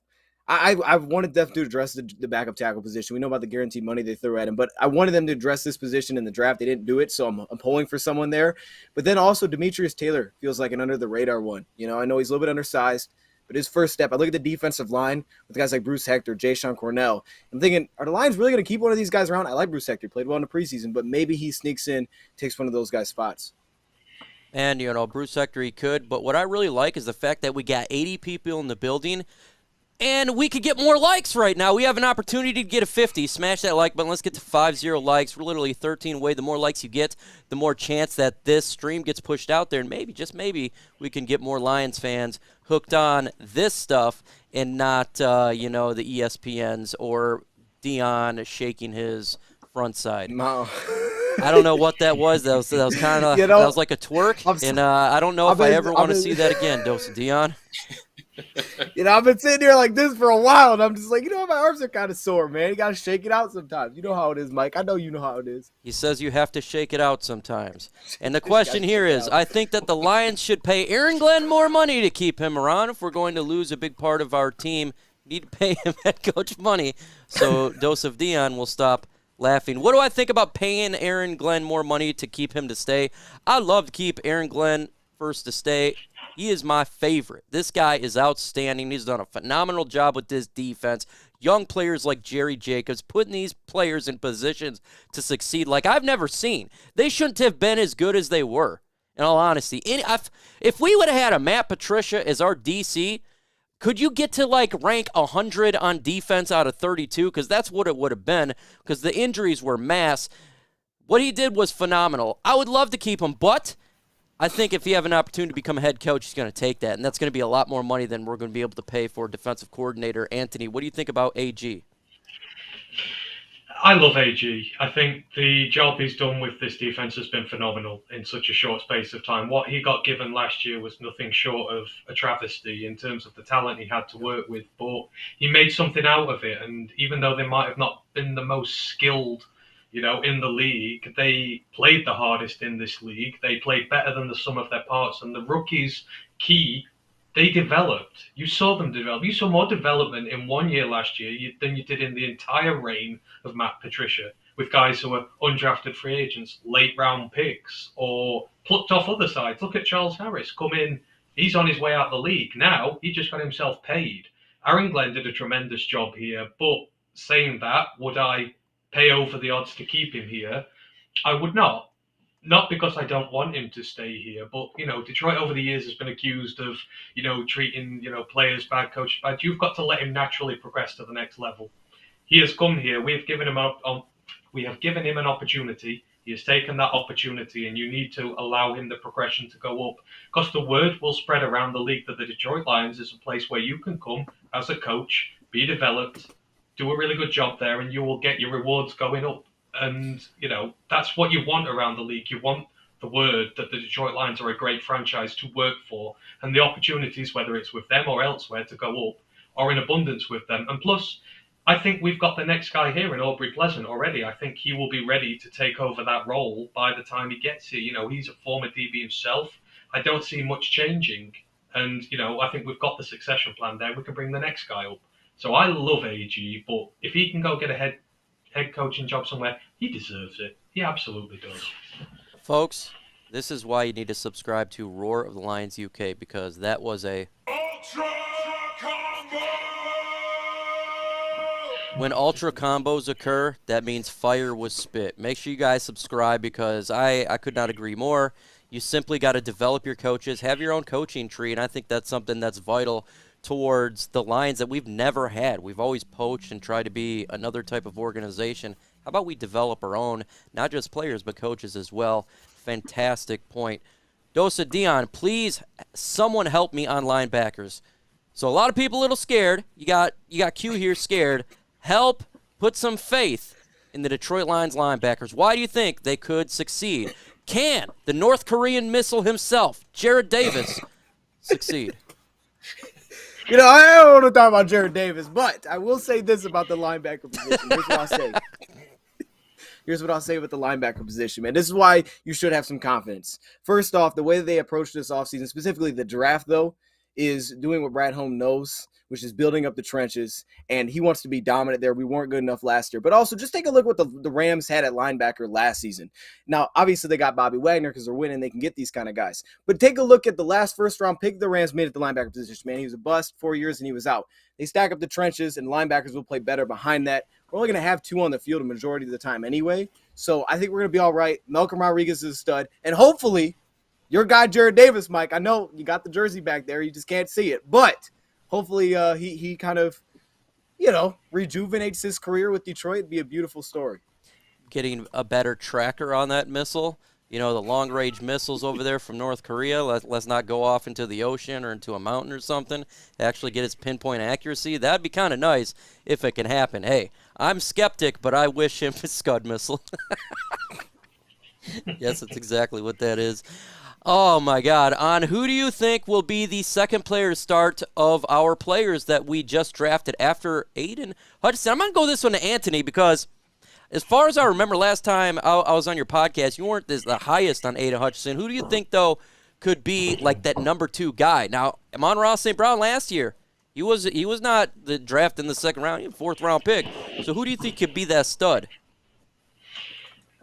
I wanted them to address the backup tackle position. We know about the guaranteed money they threw at him, but I wanted them to address this position in the draft. They didn't do it, so I'm pulling for someone there. But then also Demetrius Taylor feels like an under-the-radar one. I know he's a little bit undersized, but his first step, I look at the defensive line with guys like Bruce Hector, Jayshon Cornell. I'm thinking, are the Lions really going to keep one of these guys around? I like Bruce Hector, played well in the preseason, but maybe he sneaks in, takes one of those guys' spots. And, Bruce Hector, he could. But what I really like is the fact that we got 80 people in the building, and we could get more likes right now. We have an opportunity to get a 50. Smash that like button. Let's get to 50 likes. We're literally 13 away. The more likes you get, the more chance that this stream gets pushed out there. And maybe, just maybe, we can get more Lions fans hooked on this stuff and not, the ESPNs or Dion shaking his front side. No. I don't know what that was. That was kind of that was like a twerk, and I don't know if I ever want to see that again. Dose of Dion. I've been sitting here like this for a while, and I'm just like, my arms are kind of sore, man. You got to shake it out sometimes. You know how it is, Mike. I know you know how it is. He says you have to shake it out sometimes. And the question here is, I think that the Lions should pay Aaron Glenn more money to keep him around. If we're going to lose a big part of our team, we need to pay him head coach money. So Dose of Dion will stop laughing. What do I think about paying Aaron Glenn more money to keep him to stay? I'd love to keep Aaron Glenn first to stay. He is my favorite. This guy is outstanding. He's done a phenomenal job with this defense. Young players like Jerry Jacobs, putting these players in positions to succeed like I've never seen. They shouldn't have been as good as they were, in all honesty. If we would have had a Matt Patricia as our DC, could you get to rank 100 on defense out of 32? Because that's what it would have been, because the injuries were mass. What he did was phenomenal. I would love to keep him, but I think if you have an opportunity to become a head coach, he's going to take that, and that's going to be a lot more money than we're going to be able to pay for defensive coordinator. Anthony, what do you think about AG? I love AG. I think the job he's done with this defense has been phenomenal in such a short space of time. What he got given last year was nothing short of a travesty in terms of the talent he had to work with, but he made something out of it, and even though they might have not been the most skilled in the league, they played the hardest in this league. They played better than the sum of their parts. And the rookies, they developed. You saw them develop. You saw more development in 1 year last year than you did in the entire reign of Matt Patricia, with guys who were undrafted free agents, late round picks, or plucked off other sides. Look at Charles Harris. Come in. He's on his way out of the league. Now, he just got himself paid. Aaron Glenn did a tremendous job here. But saying that, would I pay over the odds to keep him here? I would not. Not because I don't want him to stay here, but, Detroit over the years has been accused of, treating, players bad, coaches bad. You've got to let him naturally progress to the next level. He has come here. We have given him an opportunity. He has taken that opportunity, and you need to allow him the progression to go up, because the word will spread around the league that the Detroit Lions is a place where you can come as a coach, be developed, do a really good job there, and you will get your rewards going up. And, that's what you want around the league. You want the word that the Detroit Lions are a great franchise to work for, and the opportunities, whether it's with them or elsewhere, to go up are in abundance with them. And plus, I think we've got the next guy here in Aubrey Pleasant already. I think he will be ready to take over that role by the time he gets here. He's a former DB himself. I don't see much changing. And, I think we've got the succession plan there. We can bring the next guy up. So I love AG, but if he can go get a head coaching job somewhere, he deserves it. He absolutely does. Folks, this is why you need to subscribe to Roar of the Lions UK, because that was a Ultra Combo! When Ultra Combos occur, that means fire was spit. Make sure you guys subscribe, because I could not agree more. You simply got to develop your coaches, have your own coaching tree, and I think that's something that's vital towards the Lions that we've never had. We've always poached and tried to be another type of organization. How about we develop our own, not just players, but coaches as well? Fantastic point. Dosa Dion, please, someone help me on linebackers. So a lot of people a little scared. You got Q here scared. Help, put some faith in the Detroit Lions linebackers. Why do you think they could succeed? Can the North Korean missile himself, Jared Davis, succeed? I don't want to talk about Jared Davis, but I will say this about the linebacker position. Here's what I'll say. here's what I'll say with the linebacker position, man. This is why you should have some confidence. First off, the way that they approached this offseason, specifically the draft, though, is doing what Brad Holmes knows, which is building up the trenches, and he wants to be dominant there. We weren't good enough last year. But also, just take a look what the Rams had at linebacker last season. Now, obviously, they got Bobby Wagner because they're winning. They can get these kind of guys. But take a look at the last first-round pick the Rams made at the linebacker position, man. He was a bust 4 years, and he was out. They stack up the trenches, and linebackers will play better behind that. We're only going to have 2 on the field a majority of the time anyway. So I think we're going to be all right. Malcolm Rodriguez is a stud. And hopefully, your guy Jared Davis, Mike, I know you got the jersey back there. You just can't see it. But hopefully he kind of, rejuvenates his career with Detroit. It'd be a beautiful story. Getting a better tracker on that missile. The long-range missiles over there from North Korea. Let's not go off into the ocean or into a mountain or something. Actually get its pinpoint accuracy. That'd be kind of nice if it can happen. Hey, I'm skeptic, but I wish him a Scud missile. Yes, that's exactly what that is. Oh, my God. On who do you think will be the second player start of our players that we just drafted after Aiden Hutchinson? I'm going to go this one to Anthony because as far as I remember last time I was on your podcast, you weren't the highest on Aiden Hutchinson. Who do you think, though, could be like that number 2 guy? Now, Amon-Ra St. Brown last year, he was not the draft in the second round, he was a 4th-round pick. So who do you think could be that stud?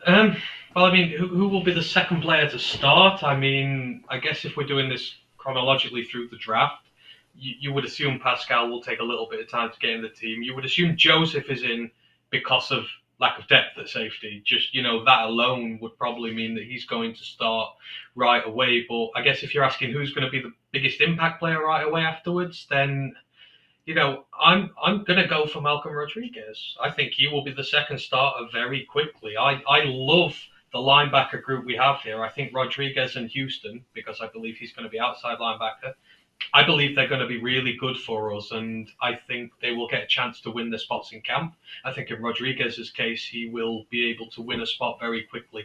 Well, I mean, who will be the second player to start? I mean, I guess if we're doing this chronologically through the draft, you would assume Pascal will take a little bit of time to get in the team. You would assume Joseph is in because of lack of depth at safety. Just, that alone would probably mean that he's going to start right away. But I guess if you're asking who's going to be the biggest impact player right away afterwards, then I'm going to go for Malcolm Rodriguez. I think he will be the second starter very quickly. I love the linebacker group we have here. I think Rodriguez and Houston, because I believe he's going to be outside linebacker, I believe they're going to be really good for us, and I think they will get a chance to win their spots in camp. I think in Rodriguez's case, he will be able to win a spot very quickly.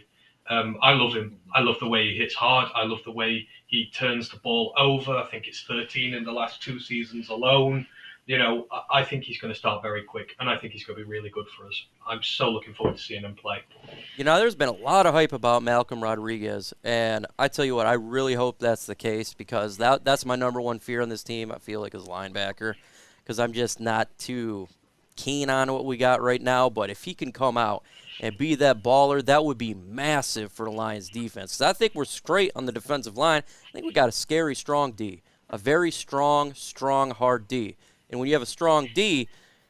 I love him. I love the way he hits hard. I love the way he turns the ball over. I think it's 13 in the last 2 seasons alone. I think he's going to start very quick, and I think he's going to be really good for us. I'm so looking forward to seeing him play. There's been a lot of hype about Malcolm Rodriguez, and I tell you what, I really hope that's the case because that's my number 1 fear on this team, I feel like, is linebacker, because I'm just not too keen on what we got right now. But if he can come out and be that baller, that would be massive for the Lions defense. 'Cause I think we're straight on the defensive line. I think we got a scary strong D, a very strong, hard D. And when you have a strong D,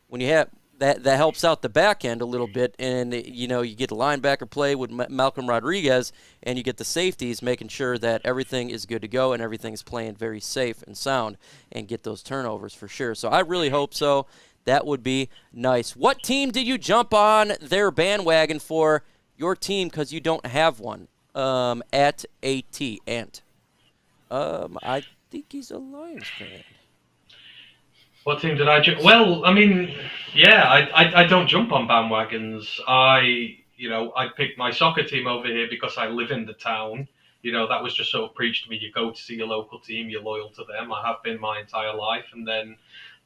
when you have that helps out the back end a little bit, and you get the linebacker play with Malcolm Rodriguez, and you get the safeties making sure that everything is good to go and everything's playing very safe and sound, and get those turnovers for sure. So I really hope so. That would be nice. What team did you jump on their bandwagon for? Your team, because you don't have one. At AT Ant. I think he's a Lions fan. What team did I jump? Well, I mean, yeah, I don't jump on bandwagons. I picked my soccer team over here because I live in the town. That was just sort of preached to me. You go to see your local team, you're loyal to them. I have been my entire life. And then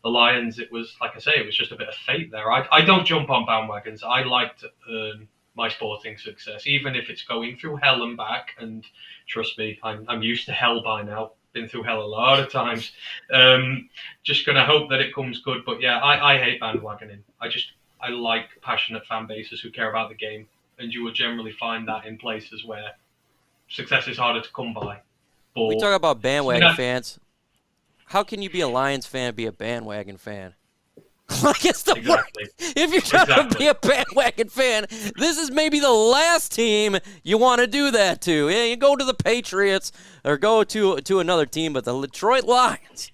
the Lions, it was, like I say, it was just a bit of fate there. I don't jump on bandwagons. I like to earn my sporting success, even if it's going through hell and back. And trust me, I'm used to hell by now. Been through hell a lot of times. Just gonna hope that it comes good. But yeah, I hate bandwagoning. I like passionate fan bases who care about the game, and you will generally find that in places where success is harder to come by. But we talk about bandwagon fans. How can you be a Lions fan and be a bandwagon fan? Like, it's the exactly. worst. If you're trying to be a bandwagon fan, this is maybe the last team you want to do that to. Yeah, you go to the Patriots or go to another team, but the Detroit Lions,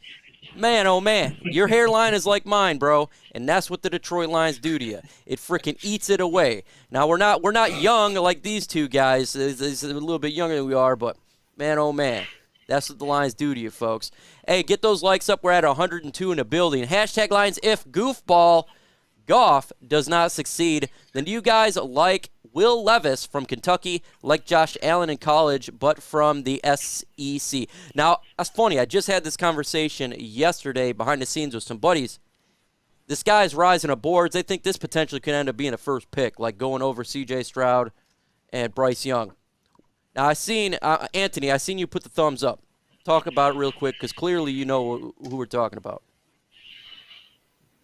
man, oh man, your hairline is like mine, bro, and that's what the Detroit Lions do to you. It freaking eats it away. Now we're not young like these two guys. It's a little bit younger than we are, but man, oh man. That's what the Lions do to you, folks. Hey, get those likes up. We're at 102 in the building. Hashtag Lions. If Goofball Goff does not succeed, then do you guys like Will Levis from Kentucky, like Josh Allen in college, but from the SEC? Now, that's funny. I just had this conversation yesterday behind the scenes with some buddies. this guy's rising up boards. They think this potentially could end up being a first pick, like going over C.J. Stroud and Bryce Young. Now, I seen Anthony. I seen you put the thumbs up. Talk about it real quick, because clearly you know who we're talking about.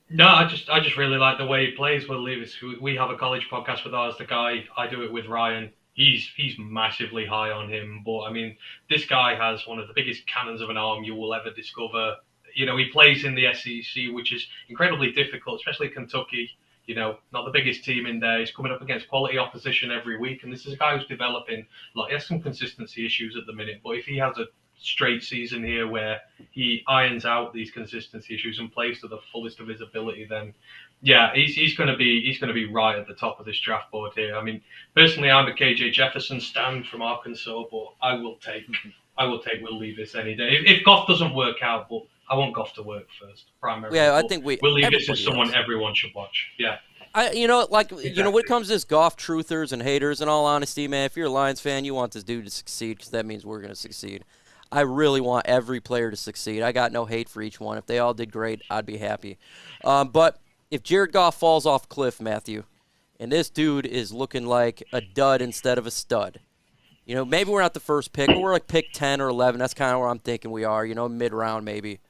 No, I just really like the way he plays. Will Levis. We have a college podcast with ours. The guy I do it with, Ryan. He's massively high on him. But I mean, this guy has one of the biggest cannons of an arm you will ever discover. You know, he plays in the SEC, which is incredibly difficult, especially Kentucky. You know, not the biggest team in there. He's coming up against quality opposition every week, and this is a guy who's developing. Like, he has some consistency issues at the minute, but if he has a straight season here where he irons out these consistency issues and plays to the fullest of his ability, then yeah, he's going to be right at the top of this draft board here. I mean, personally, I'm a KJ Jefferson stan from Arkansas, but I will take Will Levis any day. If Goff doesn't work out, but I want Goff to work first, primarily. Yeah, I think Will Levis is someone everyone should watch. Yeah. When it comes to this Goff truthers and haters, in all honesty, man, if you're a Lions fan, you want this dude to succeed, because that means we're going to succeed. I really want every player to succeed. I got no hate for each one. If they all did great, I'd be happy. But if Jared Goff falls off a cliff, Matthew, and this dude is looking like a dud instead of a stud, you know, maybe we're not the first pick, but we're like pick 10 or 11. That's kind of where I'm thinking we are, you know, mid-round maybe.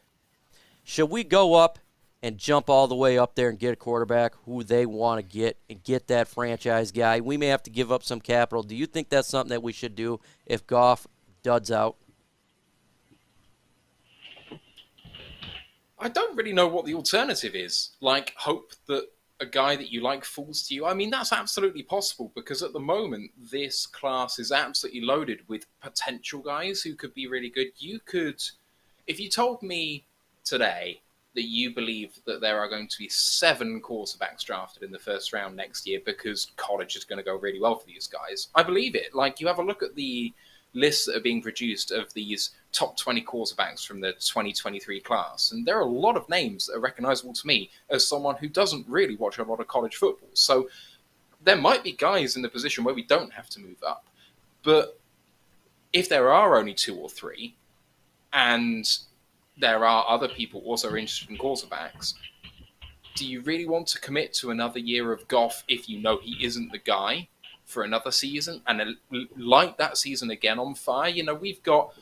Should we go up and jump all the way up there and get a quarterback who they want to get and get that franchise guy? We may have to give up some capital. Do you think that's something that we should do if Goff duds out? I don't really know what the alternative is. Like, hope that a guy that you like falls to you. I mean, that's absolutely possible, because at the moment, this class is absolutely loaded with potential guys who could be really good. You could, if you told me today that you believe that there are going to be 7 quarterbacks drafted in the first round next year because college is going to go really well for these guys, I believe it. Like, you have a look at the lists that are being produced of these top 20 quarterbacks from the 2023 class, and there are a lot of names that are recognizable to me as someone who doesn't really watch a lot of college football. So there might be guys in the position where we don't have to move up. But if there are only 2 or 3, and there are other people also interested in quarterbacks, do you really want to commit to another year of Goff if you know he isn't the guy for another season and light that season again on fire? You know, we've got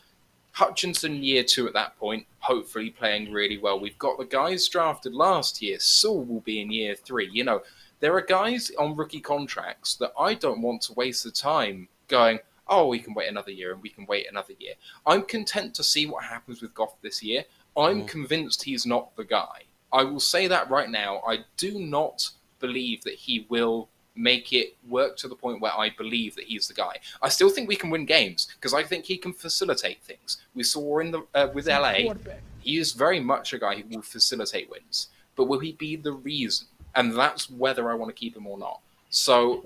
Hutchinson year 2 at that point, hopefully playing really well. We've got the guys drafted last year. Sewell will be in year 3. You know, there are guys on rookie contracts that I don't want to waste the time going, oh, we can wait another year and we can wait another year. I'm content to see what happens with Goff this year. I'm convinced he's not the guy. I will say that right now. I do not believe that he will make it work to the point where I believe that he's the guy. I still think we can win games because I think he can facilitate things. We saw in the with LA, he is very much a guy who will facilitate wins. But will he be the reason? And that's whether I want to keep him or not. So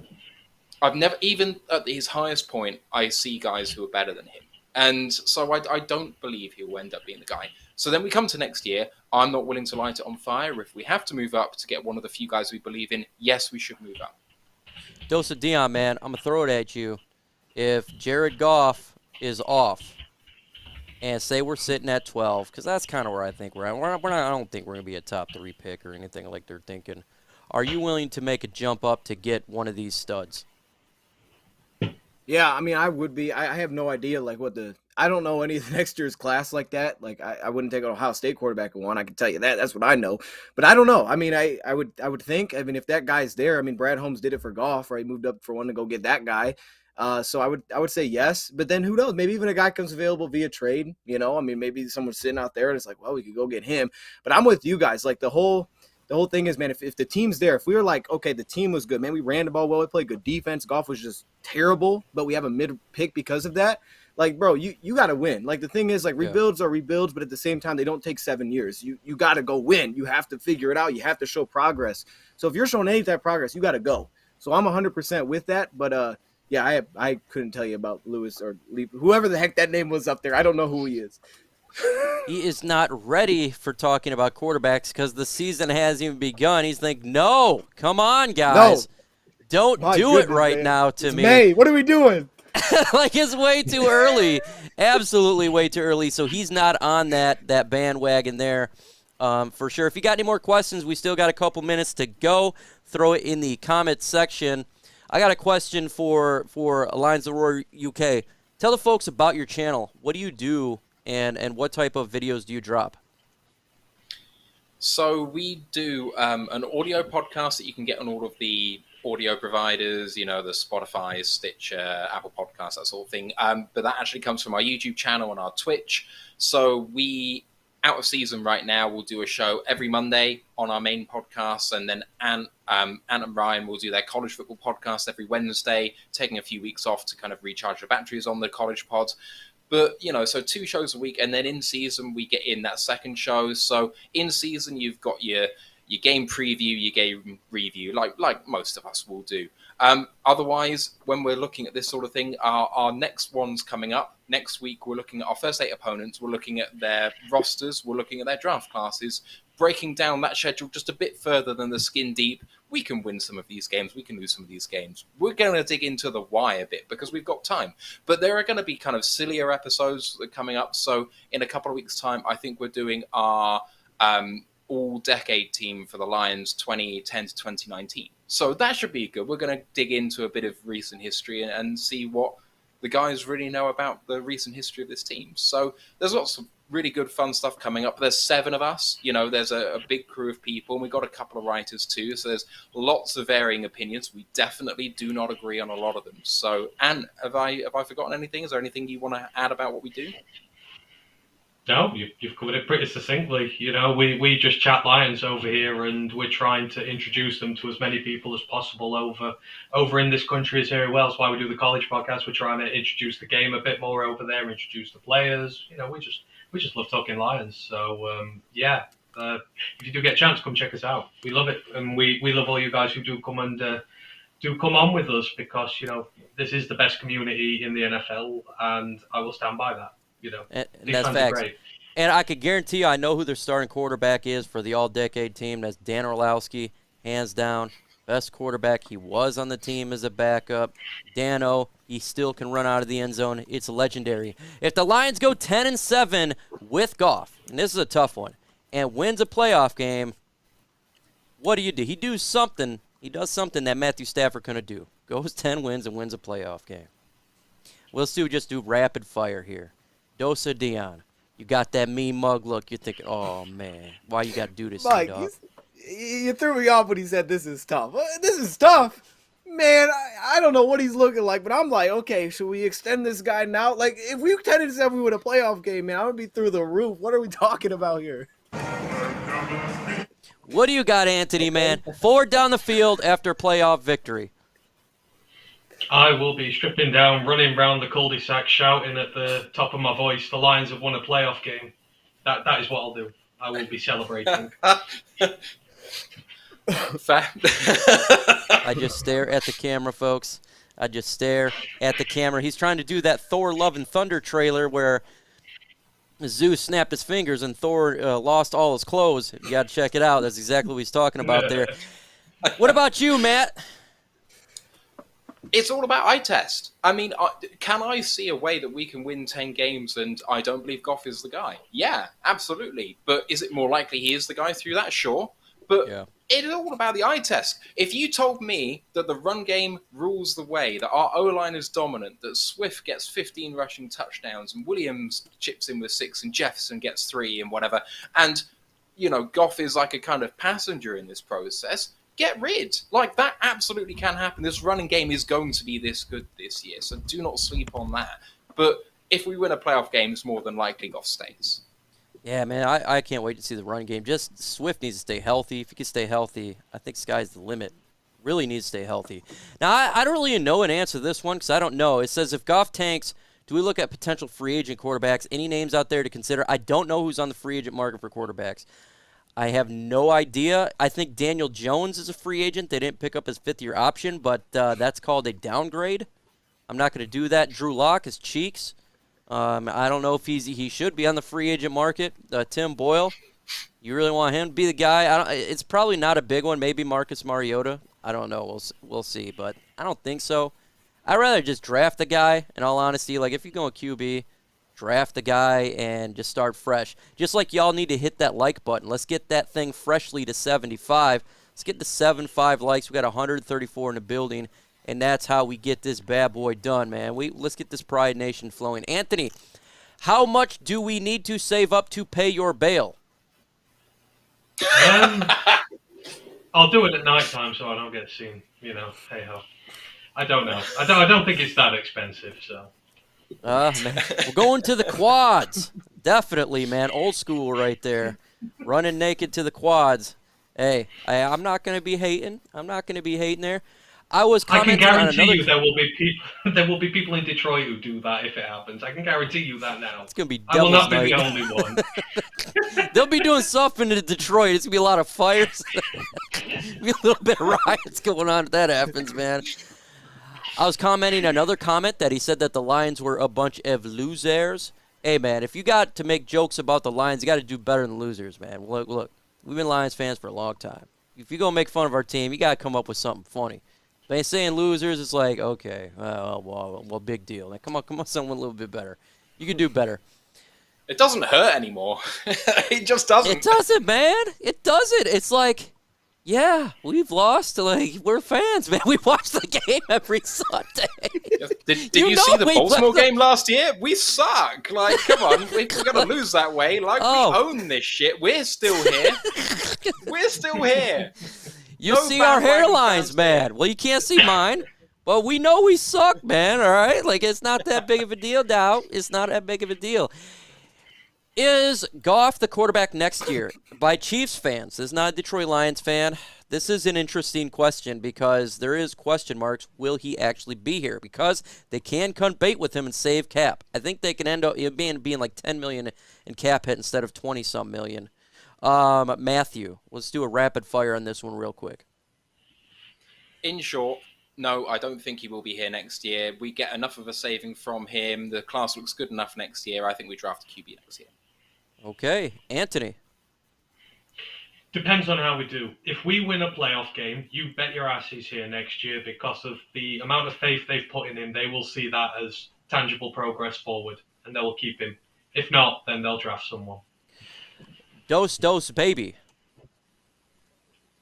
I've never, even at his highest point, I see guys who are better than him. And so I don't believe he'll end up being the guy. So then we come to next year. I'm not willing to light it on fire. If we have to move up to get one of the few guys we believe in, yes, we should move up. Dose of Dion, man, I'm going to throw it at you. If Jared Goff is off, and say we're sitting at 12, because that's kind of where I think we're at. I don't think we're going to be a top 3 pick or anything like they're thinking. Are you willing to make a jump up to get one of these studs? Yeah, I mean, I would be. I have no idea, like, I don't know any of the next year's class like that. Like, I wouldn't take an Ohio State quarterback at 1. I can tell you that. That's what I know. But I don't know. I mean, I would think, I mean, if that guy's there, I mean, Brad Holmes did it for Goff, right? He moved up for 1 to go get that guy. So I would say yes. But then who knows? Maybe even a guy comes available via trade, you know? I mean, maybe someone's sitting out there and it's like, well, we could go get him. But I'm with you guys. Like, the whole thing is, man, if the team's there, if we were like, okay, the team was good, man, we ran the ball well, we played good defense, Goff was just terrible, but we have a mid pick because of that. Like, bro, you got to win. Like, the thing is, like, rebuilds are rebuilds, but at the same time, they don't take 7 years. You got to go win. You have to figure it out. You have to show progress. So if you're showing any type of progress, you got to go. So I'm 100% with that. But, yeah, I couldn't tell you about Lewis or whoever the heck that name was up there. I don't know who he is. He is not ready for talking about quarterbacks because the season hasn't even begun. He's like, no, come on, guys. No. Don't do it right now to me. May, what are we doing? Like, it's way too early. Absolutely way too early. So he's not on that bandwagon there. for sure. If you got any more questions, we still got a couple minutes to go. Throw it in the comments section. I got a question for Lions of the Roar UK. Tell the folks about your channel. What do you do, and what type of videos do you drop? So we do an audio podcast that you can get on all of the audio providers, the Spotify, Stitcher, Apple Podcasts, that sort of thing. But that actually comes from our YouTube channel and our Twitch. So we, out of season right now, we'll do a show every Monday on our main podcast. And then Ant and Ryan will do their college football podcast every Wednesday, taking a few weeks off to kind of recharge the batteries on the college pods. But, so 2 shows a week, and then in season, we get in that second show. So in season, you've got your game preview, your game review, like most of us will do. Otherwise, when we're looking at this sort of thing, our next one's coming up. Next week, we're looking at our first 8 opponents. We're looking at their rosters. We're looking at their draft classes, breaking down that schedule just a bit further than the skin deep. We can win some of these games. We can lose some of these games. We're going to dig into the why a bit because we've got time. But there are going to be kind of sillier episodes that are coming up. So in a couple of weeks' time, I think we're doing our all-decade team for the Lions 2010 to 2019. So that should be good. We're going to dig into a bit of recent history and see what the guys really know about the recent history of this team. So there's lots of really good, fun stuff coming up. There's 7 of us. There's a big crew of people, and we've got a couple of writers too. So there's lots of varying opinions. We definitely do not agree on a lot of them. So, Anne, have I forgotten anything? Is there anything you want to add about what we do? No, you've covered it pretty succinctly. We just chat Lions over here, and we're trying to introduce them to as many people as possible over in this country as here. Well, that's why we do the college podcast. We're trying to introduce the game a bit more over there, introduce the players. We just love talking Lions. So if you do get a chance, come check us out. We love it, and we love all you guys who do come on with us because this is the best community in the NFL, and I will stand by that. And that's facts. And I could guarantee you, I know who their starting quarterback is for the all-decade team. That's Dan Orlowski, hands down. Best quarterback. He was on the team as a backup. Dano, he still can run out of the end zone. It's legendary. If the Lions go 10-7 with Goff, and this is a tough one, and wins a playoff game, what do? He does something that Matthew Stafford couldn't do. Goes 10 wins and wins a playoff game. We'll just do rapid fire here. Dosa Dion, you got that mean mug look. You're thinking, oh, man, why you got to do this, Mike, dog? You threw me off when he said this is tough. This is tough. Man, I don't know what he's looking like, but I'm like, okay, should we extend this guy now? Like, if we 10-7 we win a playoff game, man, I'm going to be through the roof. What are we talking about here? What do you got, Anthony, man? 4 down the field after a playoff victory. I will be stripping down, running around the cul-de-sac, shouting at the top of my voice, the Lions have won a playoff game. That is what I'll do. I will be celebrating. I just stare at the camera, folks. I just stare at the camera. He's trying to do that Thor Love and Thunder trailer where Zeus snapped his fingers and Thor lost all his clothes. You got to check it out. That's exactly what he's talking about there. What about you, Matt? It's all about eye test. I mean, can I see a way that we can win 10 games and I don't believe Goff is the guy? Yeah, absolutely. But is it more likely he is the guy through that? Sure. But it is all about the eye test. If you told me that the run game rules the way, that our O-line is dominant, that Swift gets 15 rushing touchdowns and Williams chips in with 6 and Jefferson gets 3 and whatever, and, Goff is like a kind of passenger in this process, get rid. Like, that absolutely can happen. This running game is going to be this good this year, so do not sleep on that. But if we win a playoff game, it's more than likely Goff stays. Yeah, man, I can't wait to see the run game. Just Swift needs to stay healthy. If he can stay healthy, I think sky's the limit. Really needs to stay healthy. Now, I don't really know an answer to this one because I don't know. It says if Goff tanks, do we look at potential free agent quarterbacks? Any names out there to consider? I don't know who's on the free agent market for quarterbacks. I have no idea. I think Daniel Jones is a free agent. They didn't pick up his 5th-year option, but that's called a downgrade. I'm not going to do that. Drew Lock is cheeks. I don't know if he should be on the free agent market. Tim Boyle, you really want him to be the guy? It's probably not a big one. Maybe Marcus Mariota. I don't know. We'll see, but I don't think so. I'd rather just draft the guy, in all honesty. Like, if you're going QB, draft the guy and just start fresh. Just like y'all need to hit that like button. Let's get that thing freshly to 75. Let's get to 75 likes. We got 134 in the building, and that's how we get this bad boy done, man. Let's get this Pride Nation flowing. Anthony, how much do we need to save up to pay your bail? I'll do it at night time so I don't get seen. You know, hey ho. I don't know. I don't think it's that expensive. So. Man. We're going to the quads. Definitely, man. Old school right there. Running naked to the quads. Hey, I'm not going to be hating. I'm not going to be hating there. I can guarantee you there will be people in Detroit who do that if it happens. I can guarantee you that now. It's going to be I will not be night. the only one. They'll be doing something in Detroit. It's going to be a lot of fires. Be a little bit of riots going on if that happens, man. I was commenting another comment that he said that the Lions were a bunch of losers. Hey, man, if you got to make jokes about the Lions, you got to do better than losers, man. Look, we've been Lions fans for a long time. If you're going to make fun of our team, you got to come up with something funny. But saying losers, it's like, okay, well, big deal. Like, come on, something a little bit better. You can do better. It doesn't hurt anymore. It just doesn't. It doesn't, man. It doesn't. It's like, yeah, we've lost. Like, we're fans, man. We watch the game every Sunday. Did you see the Baltimore game last year? We suck. Like, come on. We're going to lose that way. Like, we own this shit. We're still here. We're still here. You see our hairlines, man. Well, you can't see mine, but we know we suck, man, all right? Like, it's not that big of a deal now. It's not that big of a deal. Is Goff the quarterback next year? By Chiefs fans, this is not a Detroit Lions fan. This is an interesting question because there is question marks. Will he actually be here? Because they can cut bait with him and save cap. I think they can end up being like $10 million in cap hit instead of 20-some million. Matthew, let's do a rapid fire on this one real quick. In short, no, I don't think he will be here next year. We get enough of a saving from him. The class looks good enough next year. I think we draft a QB next year. Okay, Anthony. Depends on how we do. If we win a playoff game, you bet your ass he's here next year because of the amount of faith they've put in him. They will see that as tangible progress forward, and they will keep him. If not, then they'll draft someone. Dose, baby.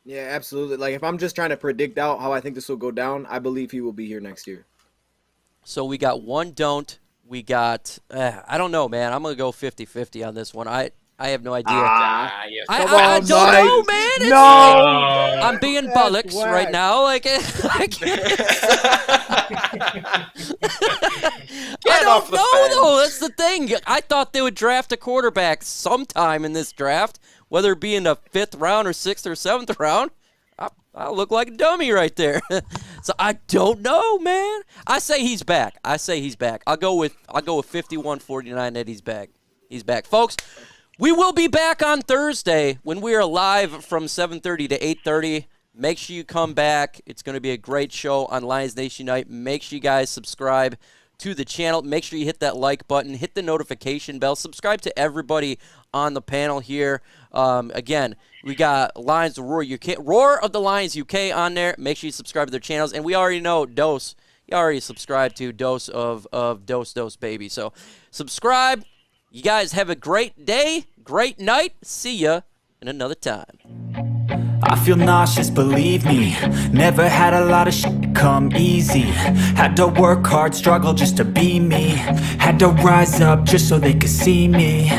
Yeah, absolutely. Like, if I'm just trying to predict out how I think this will go down, I believe he will be here next year. So we got one don't. We got, I don't know, man. I'm going to go 50-50 on this one. I have no idea. Yes. I don't know, man. No. I'm being bullocks right now. Like, I can't. I don't know, though. That's the thing. I thought they would draft a quarterback sometime in this draft, whether it be in the 5th round or 6th or 7th round. I look like a dummy right there. So I don't know, man. I say he's back. I'll go with 51-49 that he's back. He's back. Folks, we will be back on Thursday when we are live from 7:30 to 8:30. Make sure you come back. It's going to be a great show on Lions Nation Unite. Make sure you guys subscribe to the channel. Make sure you hit that like button. Hit the notification bell. Subscribe to everybody on the panel here. Again, we got Lions the Roar of the Lions UK on there. Make sure you subscribe to their channels. And we already know Dose. You already subscribed to Dose of Dose Baby. So subscribe. You guys have a great day, great night. See ya in another time. I feel nauseous, believe me. Never had a lot of shit come easy. Had to work hard, struggle just to be me. Had to rise up just so they could see me.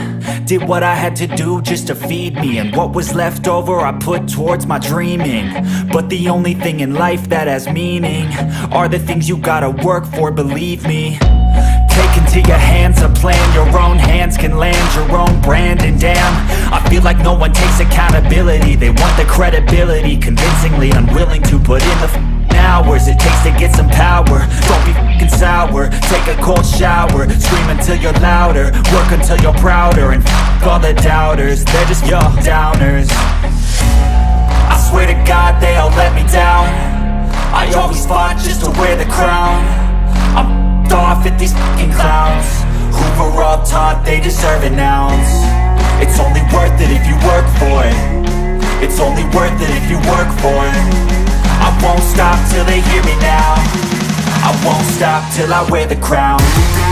Did what I had to do just to feed me. And what was left over I put towards my dreaming. But the only thing in life that has meaning are the things you gotta work for, believe me. Take into your hands a plan. Your own hands can land your own brand. And damn, I feel like no one takes accountability. They want the credibility, convincingly unwilling to put in the hours it takes to get some power. Don't be f***ing sour. Take a cold shower. Scream until you're louder. Work until you're prouder. And f*** all the doubters, they're just your downers. I swear to God they all let me down. I always fought just to wear the crown. I'm off at these fucking clowns who were all taught they deserve an ounce. It's only worth it if you work for it. It's only worth it if you work for it. I won't stop till they hear me now. I won't stop till I wear the crown.